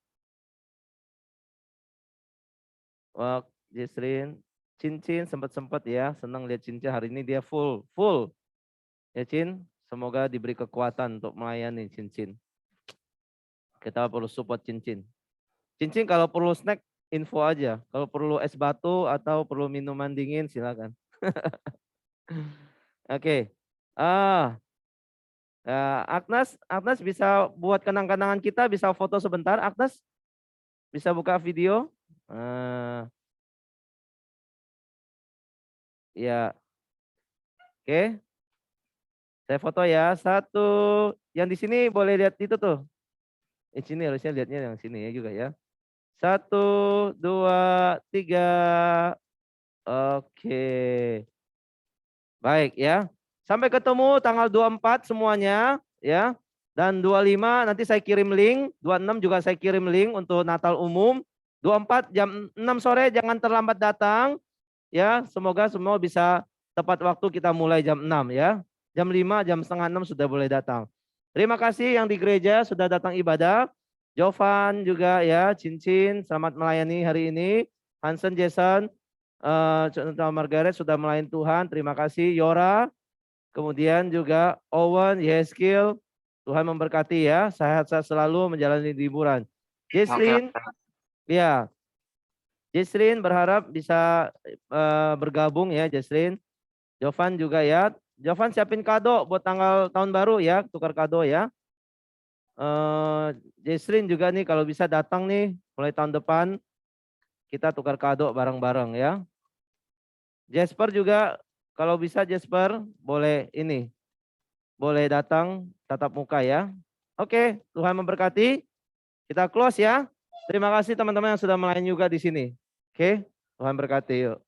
Wah, Jesslyn. Cincin sempat-sempat ya. Senang lihat cincin hari ini dia full. Ya Cin, semoga diberi kekuatan untuk melayani cincin. Kita perlu support cincin. Cincin kalau perlu snack, info aja. Kalau perlu es batu atau perlu minuman dingin, silakan. Oke. Agnes bisa buat kenang-kenangan kita, bisa foto sebentar. Agnes, bisa buka video. Ya. Oke. Saya foto ya. Satu. Yang di sini boleh lihat itu tuh. Sini harusnya lihatnya yang sini ya juga ya. 1, 2, 3. Oke. Baik ya. Sampai ketemu tanggal 24 semuanya ya. Dan 25 nanti saya kirim link. 26 juga saya kirim link untuk Natal umum. 24 jam 6 sore jangan terlambat datang. Ya, semoga semua bisa tepat waktu kita mulai jam 6 ya. Jam 5, jam setengah 6 sudah boleh datang. Terima kasih yang di gereja sudah datang ibadah. Jovan juga ya, Cincin, selamat melayani hari ini. Hansen, Jason, Margaret sudah melayani Tuhan, terima kasih. Yora, kemudian juga Owen, Yeskil, Tuhan memberkati ya, sehat-sehat selalu menjalani liburan. Jesslyn, ya, Jesslyn berharap bisa bergabung ya, Jesslyn. Jovan juga ya. Jovan siapin kado buat tanggal tahun baru ya, tukar kado ya. Jesslyn juga nih kalau bisa datang nih mulai tahun depan kita tukar kado bareng-bareng ya. Jasper juga kalau bisa Jasper boleh ini. Boleh datang tatap muka ya. Oke, Tuhan memberkati. Kita close ya. Terima kasih teman-teman yang sudah melayani juga di sini. Oke, Tuhan berkati yuk.